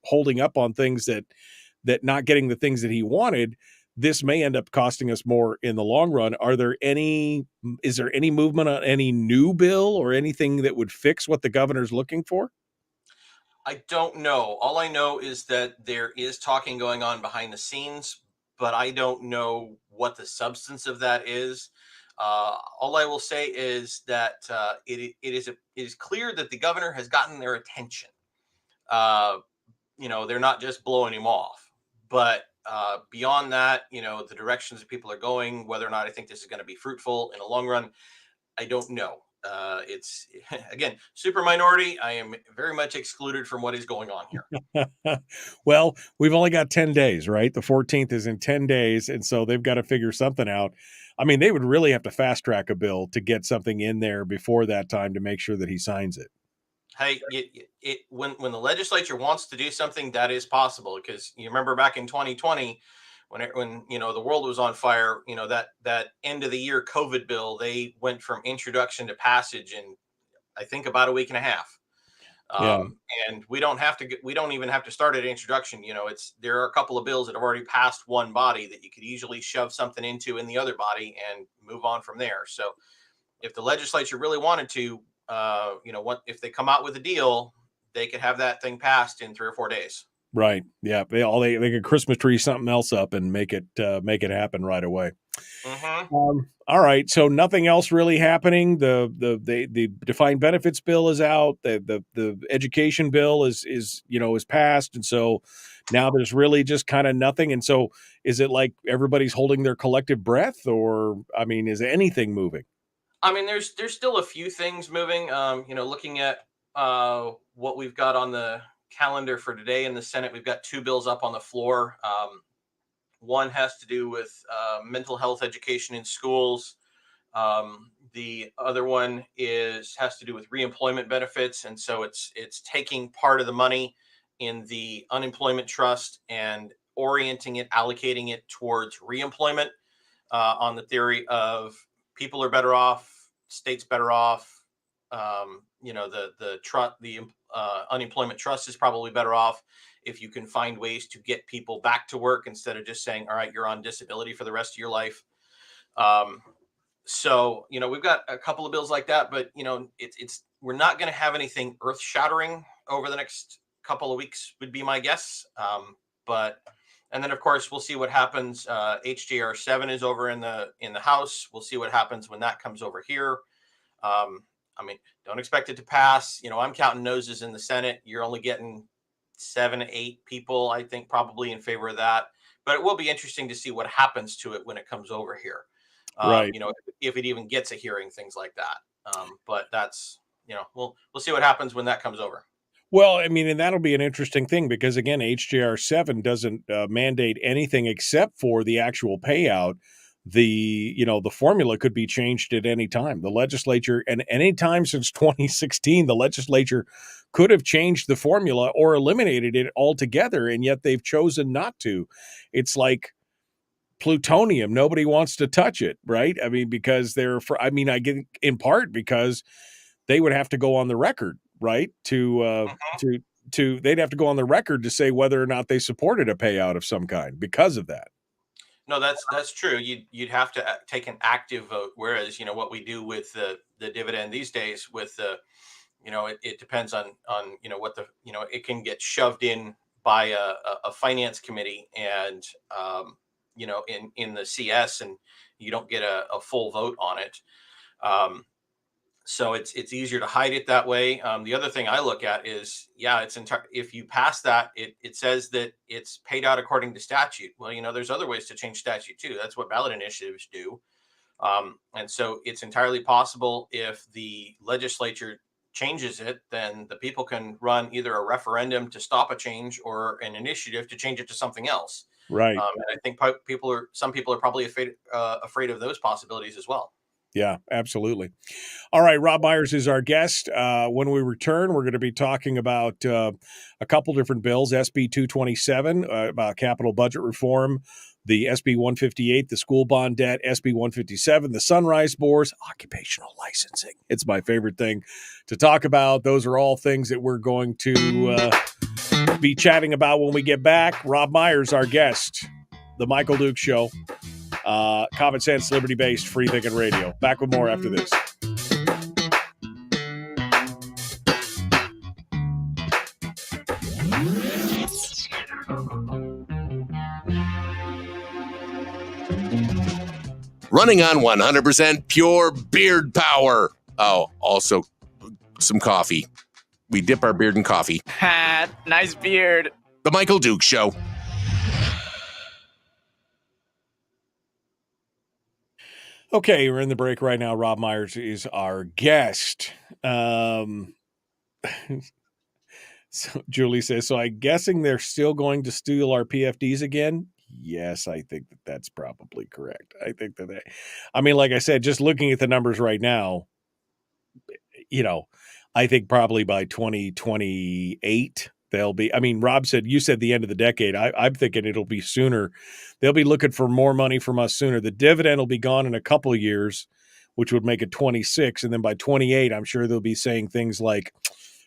holding up on things that not getting the things that he wanted, this may end up costing us more in the long run. Is there any movement on any new bill or anything that would fix what the governor's looking for? I don't know. All I know is that there is talking going on behind the scenes, but I don't know what the substance of that is. All I will say is that it is clear that the governor has gotten their attention. They're not just blowing him off, but beyond that, the directions that people are going, whether or not I think this is going to be fruitful in the long run, I don't know. It's, again, super minority. I am very much excluded from what is going on here. Well, we've only got 10 days, right? The 14th is in 10 days. And so they've got to figure something out. I mean, they would really have to fast track a bill to get something in there before that time to make sure that he signs it. Hey, when the legislature wants to do something, that is possible, because you remember back in 2020 when the world was on fire, that end of the year COVID bill, they went from introduction to passage in, I think, about a week and a half. Yeah. And we don't even have to start at introduction. There are a couple of bills that have already passed one body that you could easily shove something into in the other body and move on from there. So if the legislature really wanted to, if they come out with a deal, they could have that thing passed in 3 or 4 days. Right. Yeah. They could Christmas tree something else up and make it happen right away. Mm-hmm. All right. So nothing else really happening. The defined benefits bill is out. The education bill is passed, and so now there's really just kind of nothing. And so is it like everybody's holding their collective breath, or is anything moving? There's still a few things moving. Looking at what we've got on the calendar for today in the Senate, we've got 2 bills up on the floor. One has to do with mental health education in schools. The other one has to do with reemployment benefits, and so it's taking part of the money in the unemployment trust and orienting it, allocating it towards reemployment, on the theory of people are better off, states better off. The unemployment trust is probably better off if you can find ways to get people back to work instead of just saying, all right, you're on disability for the rest of your life. So we've got a couple of bills like that, but we're not going to have anything earth shattering over the next couple of weeks would be my guess. And then of course we'll see what happens. HJR 7 is over in the House. We'll see what happens when that comes over here. Don't expect it to pass. I'm counting noses in the Senate. You're only getting 7 to 8 people, I think, probably in favor of that. But it will be interesting to see what happens to it when it comes over here. Right. If it even gets a hearing, things like that. But that's, we'll see what happens when that comes over. Well, and that'll be an interesting thing because, again, HJR 7 doesn't mandate anything except for the actual payout. The formula could be changed at any time. The legislature, and any time since 2016, the legislature could have changed the formula or eliminated it altogether, and yet they've chosen not to. It's like plutonium. Nobody wants to touch it, right? Because I get in part because they would have to go on the record, right? They'd have to go on the record to say whether or not they supported a payout of some kind because of that. No, that's true. You'd have to take an active vote. Whereas, what we do with the dividend these days with the, it depends on what it can get shoved in by a finance committee and, in the CS, and you don't get a full vote on it. So it's easier to hide it that way. The other thing I look at is, if you pass that, it says that it's paid out according to statute. Well, there's other ways to change statute too. That's what ballot initiatives do. And so it's entirely possible if the legislature changes it, then the people can run either a referendum to stop a change or an initiative to change it to something else. Right. And I think some people are probably afraid of those possibilities as well. Yeah, absolutely. All right, Robb Myers is our guest. When we return, we're going to be talking about a couple different bills, SB 227, about capital budget reform, the SB 158, the school bond debt, SB 157, the Sunrise Boards, occupational licensing. It's my favorite thing to talk about. Those are all things that we're going to be chatting about when we get back. Robb Myers, our guest, The Michael Duke Show. Common sense, liberty-based, free-thinking radio. Back with more after this. Running on 100% pure beard power. Oh, also some coffee. We dip our beard in coffee. Ha, nice beard. The Michael Duke Show. Okay, we're in the break right now. Robb Myers is our guest. So Julie says, so I'm guessing they're still going to steal our PFDs again? Yes, I think that's probably correct. I think that like I said, just looking at the numbers right now, I think probably by 2028, They'll be, I mean, Robb said, you said the end of the decade. I'm thinking it'll be sooner. They'll be looking for more money from us sooner. The dividend will be gone in a couple of years, which would make it 26. And then by 28, I'm sure they'll be saying things like,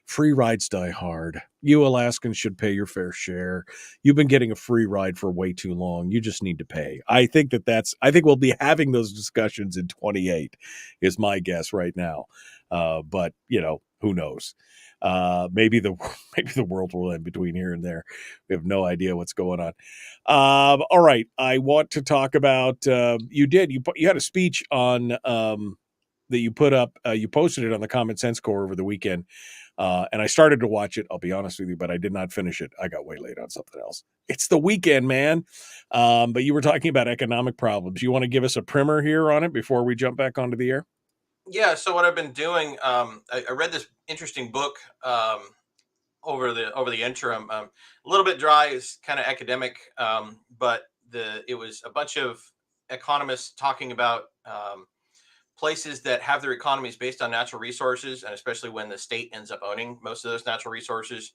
free rides die hard. You Alaskans should pay your fair share. You've been getting a free ride for way too long. You just need to pay. I think we'll be having those discussions in 28 is my guess right now. But who knows? Maybe the world will end between here and there. We have no idea what's going on. All right. I want to talk about, you had a speech on, that you put up, you posted it on the Common Sense Corps over the weekend. And I started to watch it, I'll be honest with you, but I did not finish it. I got way late on something else. It's the weekend, man. But you were talking about economic problems. You want to give us a primer here on it before we jump back onto the air? Yeah. So what I've been doing, I read this interesting book over the interim. A little bit dry, is kind of academic, but it was a bunch of economists talking about places that have their economies based on natural resources, and especially when the state ends up owning most of those natural resources.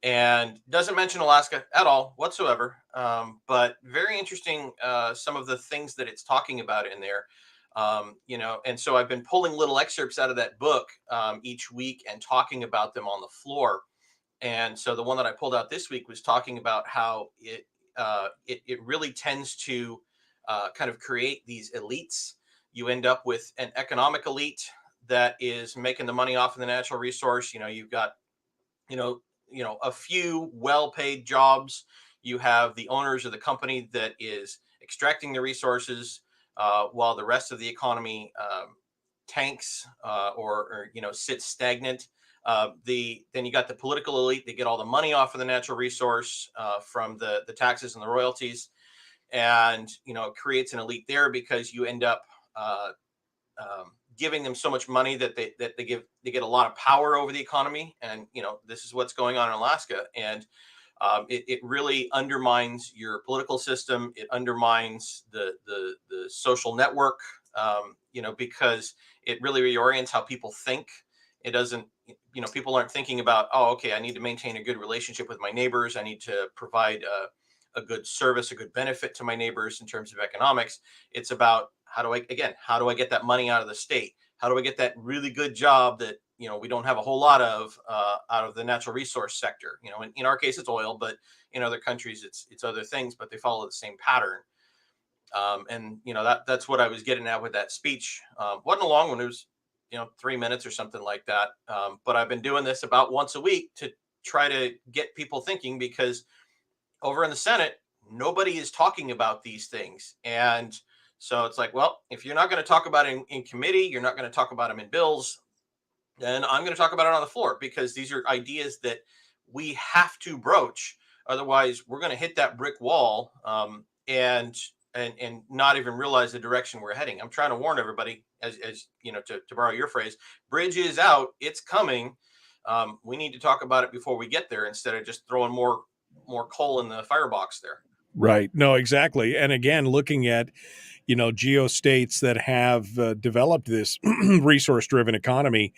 And doesn't mention Alaska at all whatsoever, but very interesting, some of the things that it's talking about in there. And so I've been pulling little excerpts out of that book each week and talking about them on the floor. And so the one that I pulled out this week was talking about how it really tends to kind of create these elites. You end up with an economic elite that is making the money off of the natural resource. You've got, a few well-paid jobs. You have the owners of the company that is extracting the resources, while the rest of the economy tanks or sits stagnant. Then you got the political elite. They get all the money off of the natural resource from the taxes and the royalties, and it creates an elite there because you end up giving them so much money that they get a lot of power over the economy. And this is what's going on in Alaska, and it really undermines your political system. It undermines the social network, because it really reorients how people think. It doesn't, people aren't thinking about, oh, okay, I need to maintain a good relationship with my neighbors. I need to provide a good service, a good benefit to my neighbors in terms of economics. It's about how do I get that money out of the state? How do I get that really good job that, we don't have a whole lot of out of the natural resource sector? In our case, it's oil, but in other countries, it's other things, but they follow the same pattern. And that's what I was getting at with that speech. Wasn't a long one. It was 3 minutes or something like that. But I've been doing this about once a week to try to get people thinking, because over in the Senate, nobody is talking about these things. And so it's like, well, if you're not going to talk about it in committee, you're not going to talk about them in bills, then I'm going to talk about it on the floor, because these are ideas that we have to broach. Otherwise, we're going to hit that brick wall and not even realize the direction we're heading. I'm trying to warn everybody, as to borrow your phrase, bridge is out, it's coming. We need to talk about it before we get there, instead of just throwing more coal in the firebox there. Right. No, exactly. And again, looking at, geostates that have developed this resource-driven economy,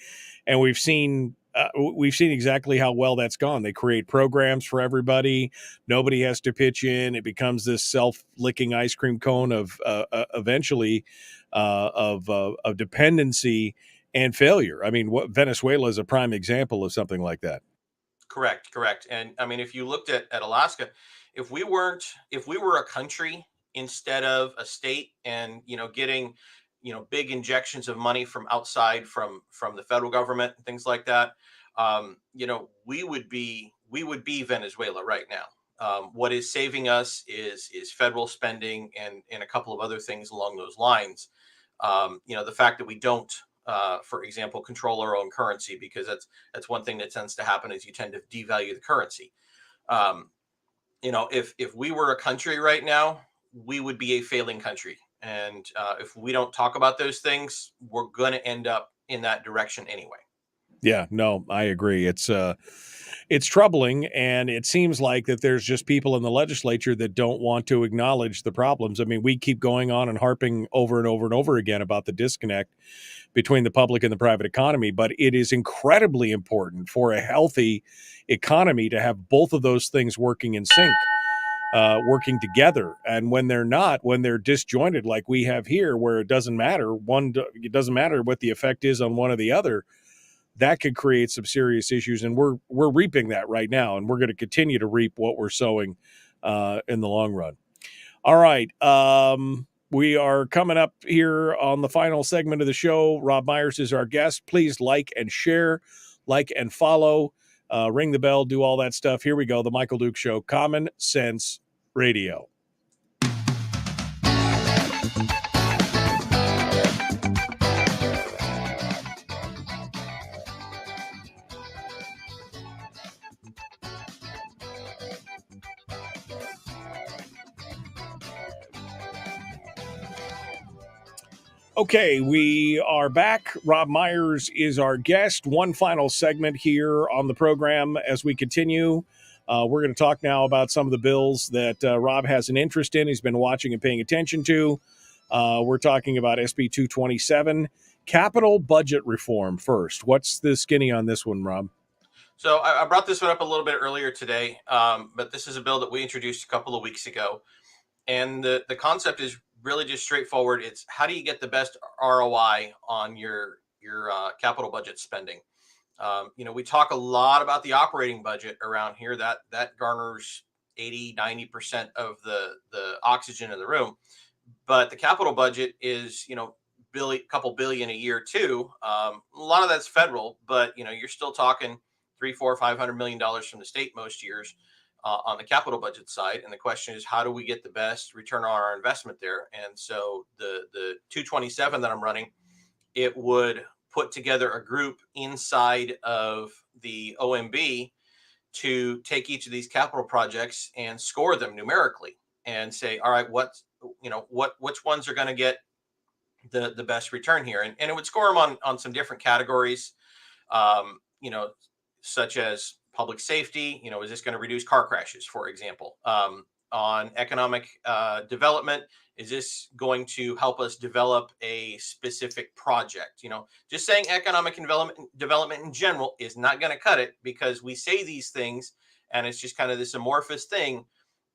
and we've seen exactly how well that's gone. They create programs for everybody. Nobody has to pitch in. It becomes this self-licking ice cream cone of eventually of dependency and failure. I mean, Venezuela is a prime example of something like that. Correct. And I mean, if you looked at Alaska, if we were a country instead of a state, and getting big injections of money from outside, from the federal government and things like that, we would be Venezuela right now. What is saving us is federal spending and a couple of other things along those lines. The fact that we don't, for example, control our own currency, because that's one thing that tends to happen, is you tend to devalue the currency. If we were a country right now, we would be a failing country. And if we don't talk about those things, we're going to end up in that direction anyway. Yeah, no, I agree. It's troubling, and it seems like that there's just people in the legislature that don't want to acknowledge the problems. I mean, we keep going on and harping over and over and over again about the disconnect between the public and the private economy. But it is incredibly important for a healthy economy to have both of those things working in sync, working together. And when they're not, when they're disjointed like we have here, where it doesn't matter it doesn't matter what the effect is on one or the other, that could create some serious issues. And we're reaping that right now, and we're going to continue to reap what we're sowing in the long run. All right. We are coming up here on the final segment of the show. Robb Myers is our guest. Please like and share, like and follow, ring the bell, do all that stuff. Here we go. The Michael Duke Show, Common Sense Radio. Okay, we are back. Robb Myers is our guest. One final segment here on the program as we continue. We're going to talk now about some of the bills that Robb has an interest in. He's been watching and paying attention to. We're talking about SB 227, capital budget reform first. What's the skinny on this one, Robb? So I brought this one up a little bit earlier today, but this is a bill that we introduced a couple of weeks ago. And the concept is really just straightforward. It's how do you get the best ROI on your capital budget spending? We talk a lot about the operating budget around here. That garners 80-90% of the oxygen in the room. But the capital budget is, couple billion a year too. A lot of that's federal, but you're still talking $300, $400, $500 million from the state most years. On the capital budget side. And the question is, how do we get the best return on our investment there? And so the 227 that I'm running, it would put together a group inside of the OMB to take each of these capital projects and score them numerically and say, all right, which ones are going to get the best return here? And it would score them on some different categories, such as public safety, is this going to reduce car crashes, for example? On economic development, is this going to help us develop a specific project? Just saying economic development in general is not going to cut it, because we say these things and it's just kind of this amorphous thing.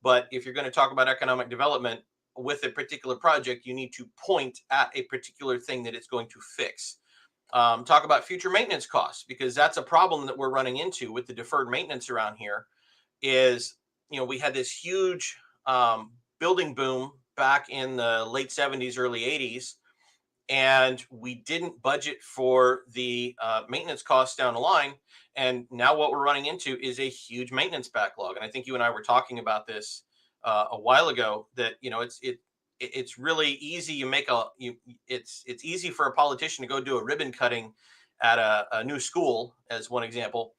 But if you're going to talk about economic development with a particular project, you need to point at a particular thing that it's going to fix. Talk about future maintenance costs, because that's a problem that we're running into with the deferred maintenance around here. Is, we had this huge building boom back in the late 70s, early 80s, and we didn't budget for the maintenance costs down the line. And now what we're running into is a huge maintenance backlog. And I think you and I were talking about this a while ago, that it's really easy. It's easy for a politician to go do a ribbon cutting at a new school, as one example.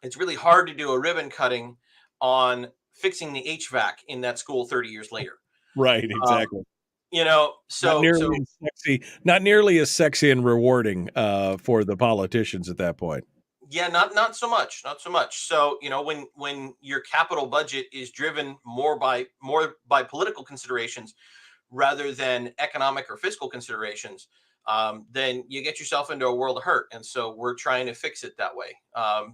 It's really hard to do a ribbon cutting on fixing the HVAC in that school 30 years later. Right, exactly. Not nearly as sexy and rewarding for the politicians at that point. Yeah, not so much. So, when your capital budget is driven more by political considerations rather than economic or fiscal considerations, then you get yourself into a world of hurt. And so we're trying to fix it that way.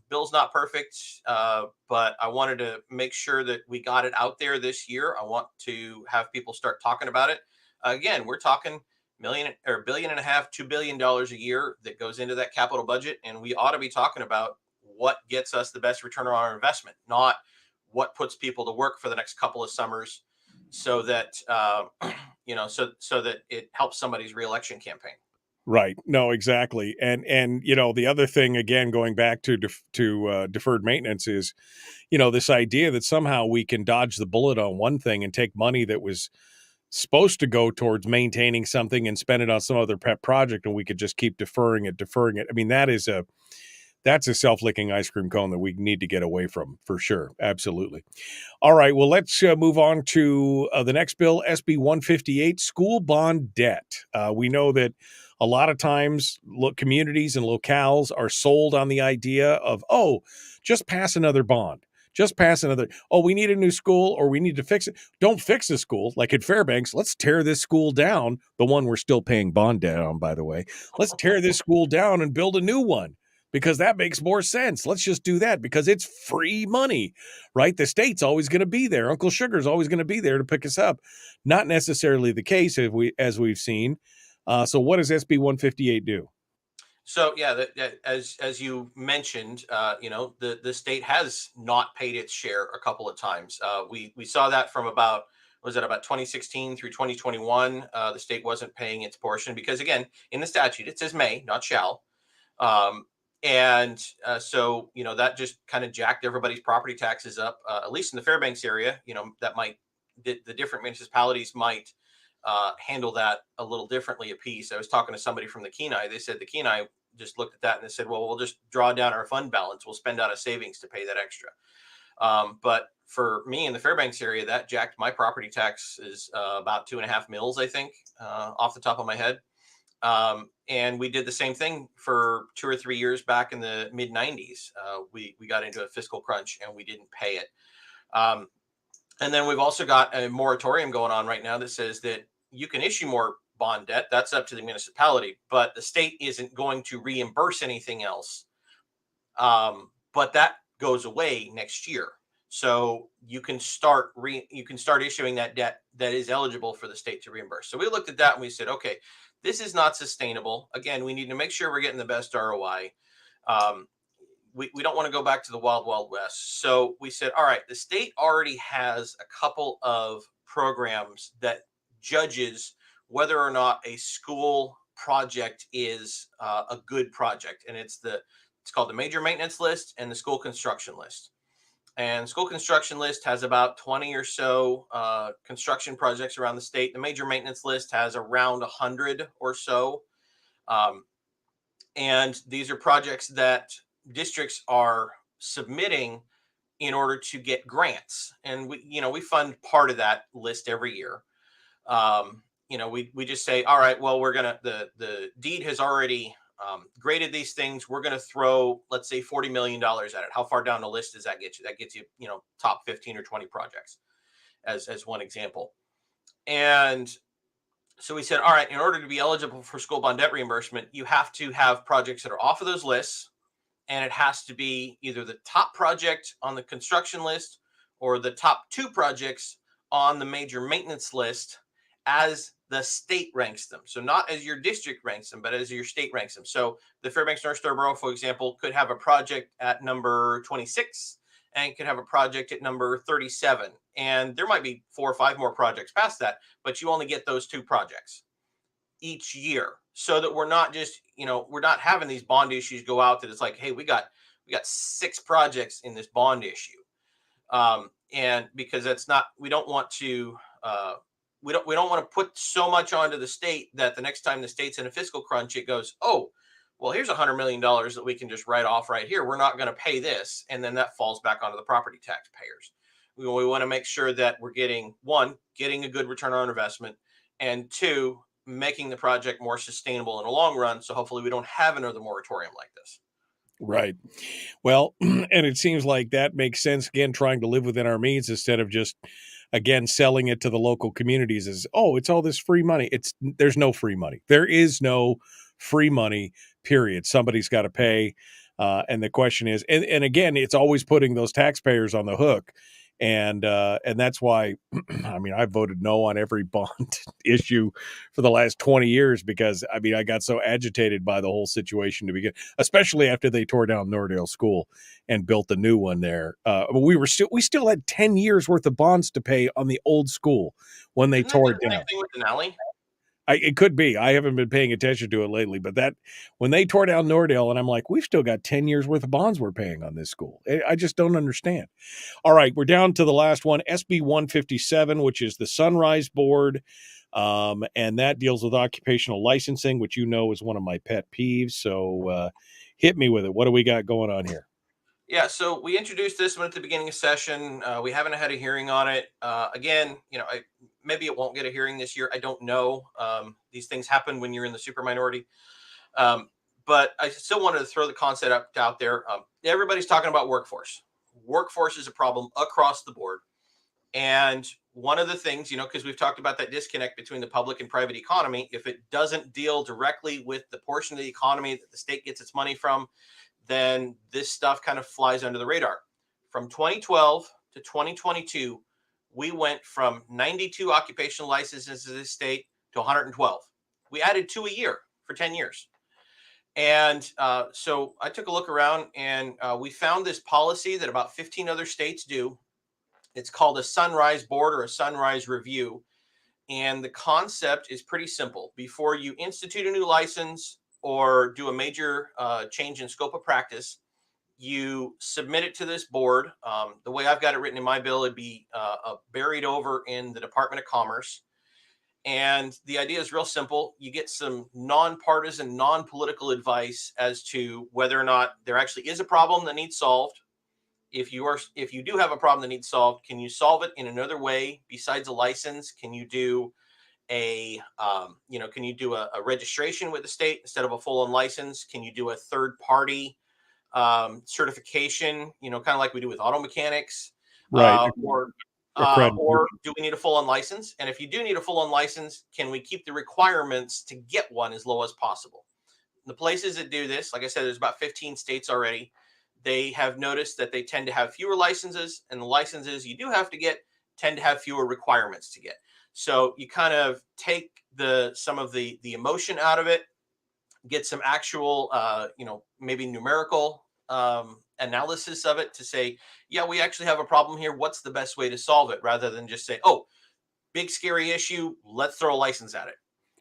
Bill's not perfect, but I wanted to make sure that we got it out there this year. I want to have people start talking about it. Again, we're talking $1.5 billion, $2 billion a year that goes into that capital budget. And we ought to be talking about what gets us the best return on our investment, not what puts people to work for the next couple of summers, so that, so that it helps somebody's reelection campaign. Right. No, exactly. And the other thing, again, going back to deferred maintenance is, this idea that somehow we can dodge the bullet on one thing and take money that was supposed to go towards maintaining something and spend it on some other pet project, and we could just keep deferring it. I mean, that's a self-licking ice cream cone that we need to get away from, for sure. Absolutely. All right. Well, let's move on to the next bill, SB 158, school bond debt. We know that a lot of times communities and locales are sold on the idea of, just pass another bond. Just pass another, oh, we need a new school or we need to fix it. Don't fix the school. Like at Fairbanks, let's tear this school down. The one we're still paying bond debt on, by the way. Let's tear this school down and build a new one because that makes more sense. Let's just do that because it's free money, right? The state's always going to be there. Uncle Sugar's always going to be there to pick us up. Not necessarily the case as we've seen. So what does SB 158 do? So yeah, as you mentioned, the state has not paid its share a couple of times. We saw that from about 2016 through 2021. The state wasn't paying its portion because, again, in the statute it says may, not shall, so that just kind of jacked everybody's property taxes up. At least in the Fairbanks area, that might the different municipalities might handle that a little differently a piece. I was talking to somebody from the Kenai. They said the Kenai just looked at that and they said, well, we'll just draw down our fund balance. We'll spend out of savings to pay that extra. But for me in the Fairbanks area, that jacked my property taxes about 2.5 mils, I think, off the top of my head. And we did the same thing for 2 or 3 years back in the mid 90s. We got into a fiscal crunch and we didn't pay it. And then we've also got a moratorium going on right now that says that you can issue more bond debt. That's up to the municipality, but the state isn't going to reimburse anything else. But that goes away next year. So you can start issuing that debt that is eligible for the state to reimburse. So we looked at that and we said, okay, this is not sustainable. Again, we need to make sure we're getting the best ROI. We don't want to go back to the wild, wild west. So we said, all right, the state already has a couple of programs that judges whether or not a school project is a good project. And it's called the major maintenance list and the school construction list. And school construction list has about 20 or so construction projects around the state. The major maintenance list has around 100 or so. And these are projects that districts are submitting in order to get grants. And we fund part of that list every year. We just say, all right, well, the deed has already graded these things. We're going to throw, let's say, $40 million at it. How far down the list does that get you? That gets you, top 15 or 20 projects as one example. And so we said, all right, in order to be eligible for school bond debt reimbursement, you have to have projects that are off of those lists. And it has to be either the top project on the construction list or the top 2 projects on the major maintenance list as the state ranks them. So not as your district ranks them, but as your state ranks them. So the Fairbanks North Star Borough, for example, could have a project at number 26 and could have a project at number 37. And there might be 4 or 5 more projects past that, but you only get those 2 projects each year. So that we're not just, we're not having these bond issues go out that it's like, hey, we got 6 projects in this bond issue. And because that's not, we don't want to put so much onto the state that the next time the state's in a fiscal crunch, it goes, oh, well, here's $100 million that we can just write off right here. We're not going to pay this. And then that falls back onto the property taxpayers. We want to make sure that we're getting a good return on investment, and 2, making the project more sustainable in the long run. So hopefully we don't have another moratorium like this. Right. Well, and it seems like that makes sense, again, trying to live within our means instead of just, again, selling it to the local communities as, oh, it's all this free money. There's no free money. There is no free money, period. Somebody's got to pay. And the question is, and again, it's always putting those taxpayers on the hook. And that's why, I mean, I voted no on every bond issue for the last 20 years because, I mean, I got so agitated by the whole situation to begin, especially after they tore down Nordale School and built a new one there. We still had 10 years worth of bonds to pay on the old school when they tore it down. Same thing with Denali? It could be. I haven't been paying attention to it lately, but when they tore down Nordale, and I'm like, we've still got 10 years worth of bonds we're paying on this school. I just don't understand. All right, we're down to the last one, SB 157, which is the Sunrise Board, and that deals with occupational licensing, which is one of my pet peeves. So hit me with it. What do we got going on here? Yeah, so we introduced this one at the beginning of session. We haven't had a hearing on it. Again, maybe it won't get a hearing this year. I don't know. These things happen when you're in the super minority. But I still wanted to throw the concept out there. Everybody's talking about workforce. workforce is a problem across the board. And one of the things, because we've talked about that disconnect between the public and private economy, if it doesn't deal directly with the portion of the economy that the state gets its money from, then this stuff kind of flies under the radar. From 2012 to 2022, we went from 92 occupational licenses in this state to 112. We added 2 a year for 10 years. And so I took a look around, and we found this policy that about 15 other states do. It's called a sunrise board or a sunrise review. And the concept is pretty simple. Before you institute a new license or do a major change in scope of practice, you submit it to this board. The way I've got it written in my bill, it'd be buried over in the Department of Commerce. And the idea is real simple. You get some nonpartisan, non-political advice as to whether or not there actually is a problem that needs solved. If you do have a problem that needs solved, can you solve it in another way besides a license? Can you do a registration with the state instead of a full-on license? Can you do a third-party certification? Kind of like we do with auto mechanics, Right. Or do we need a full-on license? And if you do need a full-on license, can we keep the requirements to get one as low as possible? The places that do this, like I said, there's about 15 states already. They have noticed that they tend to have fewer licenses, and the licenses you do have to get tend to have fewer requirements to get. So you kind of take some of the emotion out of it, get some actual, maybe numerical analysis of it to say, yeah, we actually have a problem here. What's the best way to solve it? Rather than just say, oh, big scary issue, let's throw a license at it.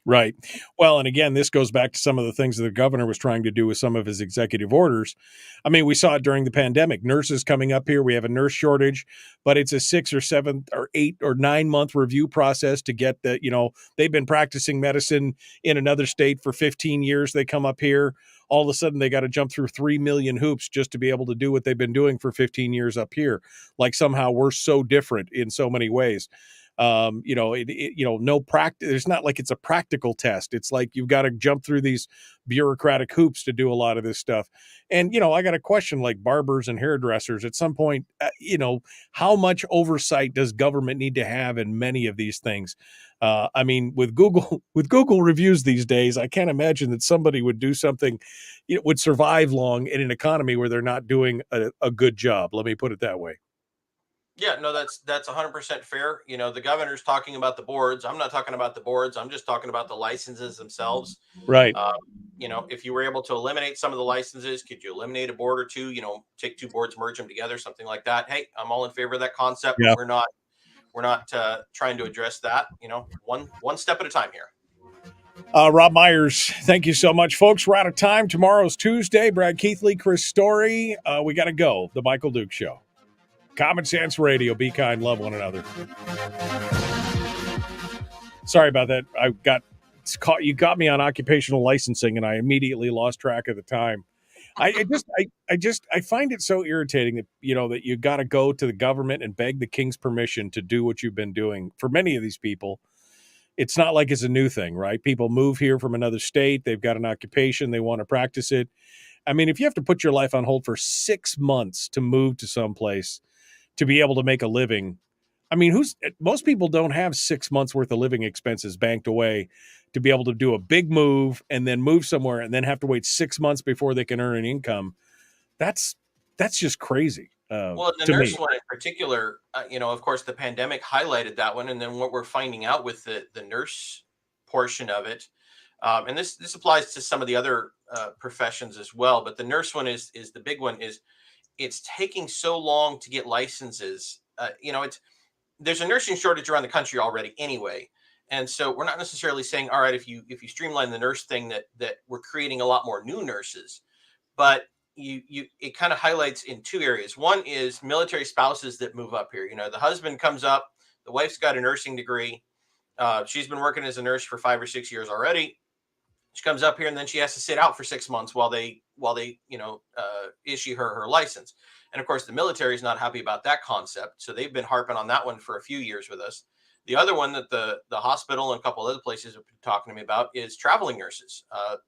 Right. Well, and again, this goes back to some of the things that the governor was trying to do with some of his executive orders. I mean, we saw it during the pandemic. Nurses coming up here. We have a nurse shortage, but it's a 6 or 7 or 8 or 9 month review process to get the, they've been practicing medicine in another state for 15 years. They come up here. All of a sudden, they got to jump through 3 million hoops just to be able to do what they've been doing for 15 years up here. Like somehow we're so different in so many ways. No practice. There's not like it's a practical test. It's like you've got to jump through these bureaucratic hoops to do a lot of this stuff. And, I got a question like barbers and hairdressers at some point, how much oversight does government need to have in many of these things? With Google reviews these days, I can't imagine that somebody would do something, would survive long in an economy where they're not doing a good job. Let me put it that way. Yeah, no, that's 100% fair. The governor's talking about the boards. I'm not talking about the boards. I'm just talking about the licenses themselves. Right. If you were able to eliminate some of the licenses, could you eliminate a board or two? Take 2 boards, merge them together, something like that. Hey, I'm all in favor of that concept. Yeah. We're not trying to address that. One step at a time here. Robb Myers, thank you so much, folks. We're out of time. Tomorrow's Tuesday. Brad Keithley, Chris Story. We got to go. The Michael Duke Show. Common Sense Radio. Be kind. Love one another. Sorry about that. You got me on occupational licensing, and I immediately lost track of the time. I find it so irritating that that you got to go to the government and beg the king's permission to do what you've been doing. For many of these people, it's not like it's a new thing, right? People move here from another state. They've got an occupation. They want to practice it. I mean, if you have to put your life on hold for 6 months to move to someplace to be able to make a living, I mean, most people don't have 6 months worth of living expenses banked away to be able to do a big move and then move somewhere and then have to wait 6 months before they can earn an income. That's just crazy. Well, the nurse one in particular, of course, the pandemic highlighted that one. And then what we're finding out with the nurse portion of it, and this applies to some of the other professions as well, but the nurse one is the big one. It's taking so long to get licenses. There's a nursing shortage around the country already anyway. And so we're not necessarily saying, all right, if you streamline the nurse thing that we're creating a lot more new nurses, but it kind of highlights in 2 areas. One is military spouses that move up here. The husband comes up, the wife's got a nursing degree. She's been working as a nurse for 5 or 6 years already. She comes up here and then she has to sit out for 6 months while they issue her license. And of course, the military is not happy about that concept. So they've been harping on that one for a few years with us. The other one that the hospital and a couple of other places have been talking to me about is traveling nurses.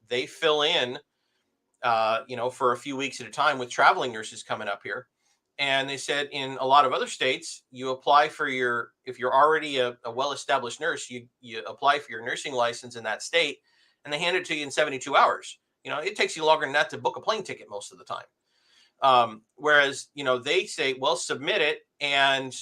They fill in, for a few weeks at a time with traveling nurses coming up here. And they said in a lot of other states, you apply for if you're already a well-established nurse, you apply for your nursing license in that state, and they hand it to you in 72 hours. It takes you longer than that to book a plane ticket most of the time. Whereas, they say, well, submit it, and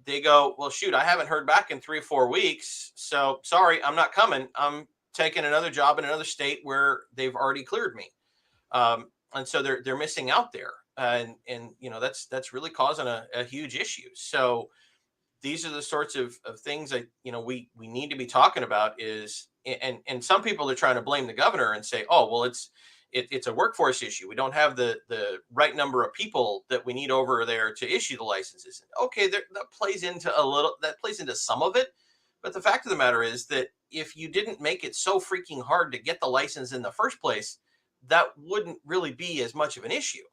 they go, well, shoot, I haven't heard back in 3 or 4 weeks. So sorry, I'm not coming. I'm taking another job in another state where they've already cleared me. And so they're missing out there. And that's really causing a huge issue. So these are the sorts of things that, we need to be talking about and some people are trying to blame the governor and say, oh, well, it's a workforce issue. We don't have the right number of people that we need over there to issue the licenses. Okay, that plays into some of it. But the fact of the matter is that if you didn't make it so freaking hard to get the license in the first place, that wouldn't really be as much of an issue.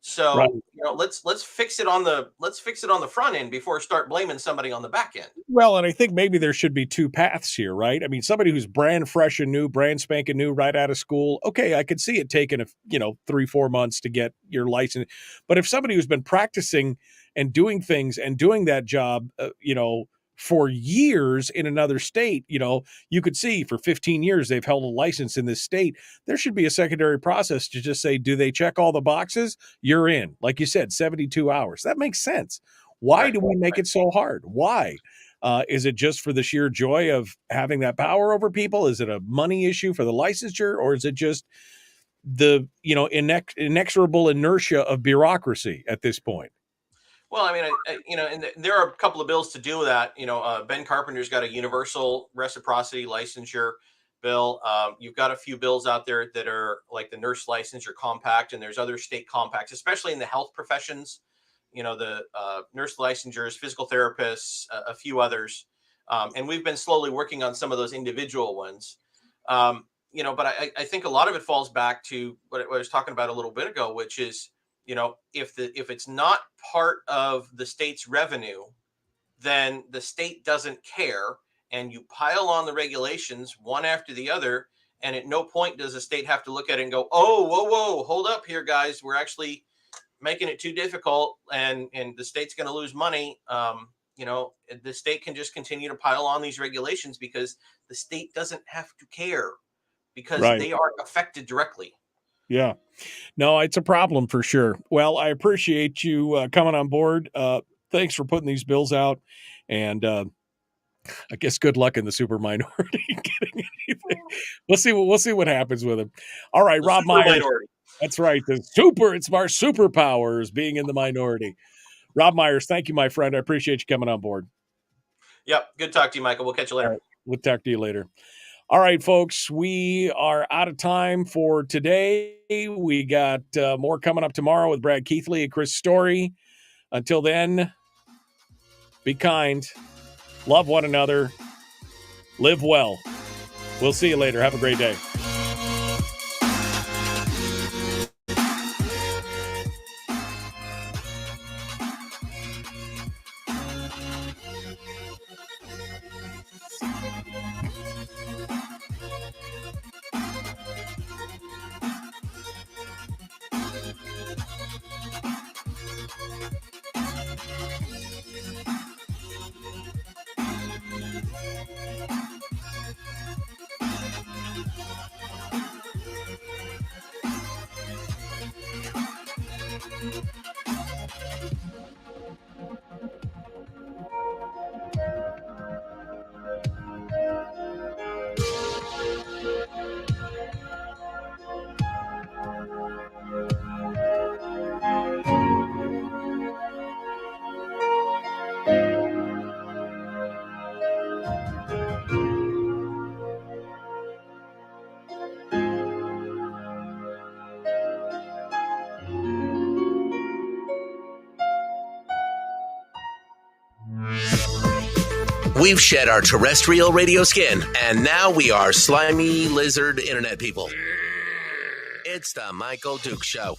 So, Right. let's fix it on the front end before start blaming somebody on the back end. Well, and I think maybe there should be two paths here, right? I mean, somebody who's brand fresh and new, brand spanking new, right out of school. Okay, I could see it taking 3-4 months to get your license. But if somebody who's been practicing and doing things and doing that job, for years in another state, you could see for 15 years they've held a license in this state. There should be a secondary process to just say, do they check all the boxes? You're in. Like you said, 72 hours. That makes sense. Why do we make it so hard? Why? Is it just for the sheer joy of having that power over people? Is it a money issue for the licensure? Or is it just the, inexorable inertia of bureaucracy at this point? Well, I mean, and there are a couple of bills to do that. Ben Carpenter's got a universal reciprocity licensure bill. You've got a few bills out there that are like the nurse licensure compact, and there's other state compacts, especially in the health professions. The nurse licensures, physical therapists, a few others. And we've been slowly working on some of those individual ones. But I think a lot of it falls back to what I was talking about a little bit ago, which is, if it's not part of the state's revenue, then the state doesn't care, and you pile on the regulations one after the other, and at no point does the state have to look at it and go, oh, whoa, hold up here, guys, we're actually making it too difficult, and the state's going to lose money. The state can just continue to pile on these regulations because the state doesn't have to care because they are affected directly. Yeah. No, it's a problem for sure. Well, I appreciate you coming on board. Thanks for putting these bills out. And I guess good luck in the super minority getting anything. We'll see what happens with them. All right, Robb Myers. Minority. That's right. It's our superpowers being in the minority. Robb Myers, thank you, my friend. I appreciate you coming on board. Yep. Good talk to you, Michael. We'll catch you later. Right. We'll talk to you later. All right, folks, we are out of time for today. We got more coming up tomorrow with Brad Keithley and Chris Story. Until then, be kind, love one another, live well. We'll see you later. Have a great day. We've shed our terrestrial radio skin, and now we are slimy lizard internet people. It's the Michael Duke Show.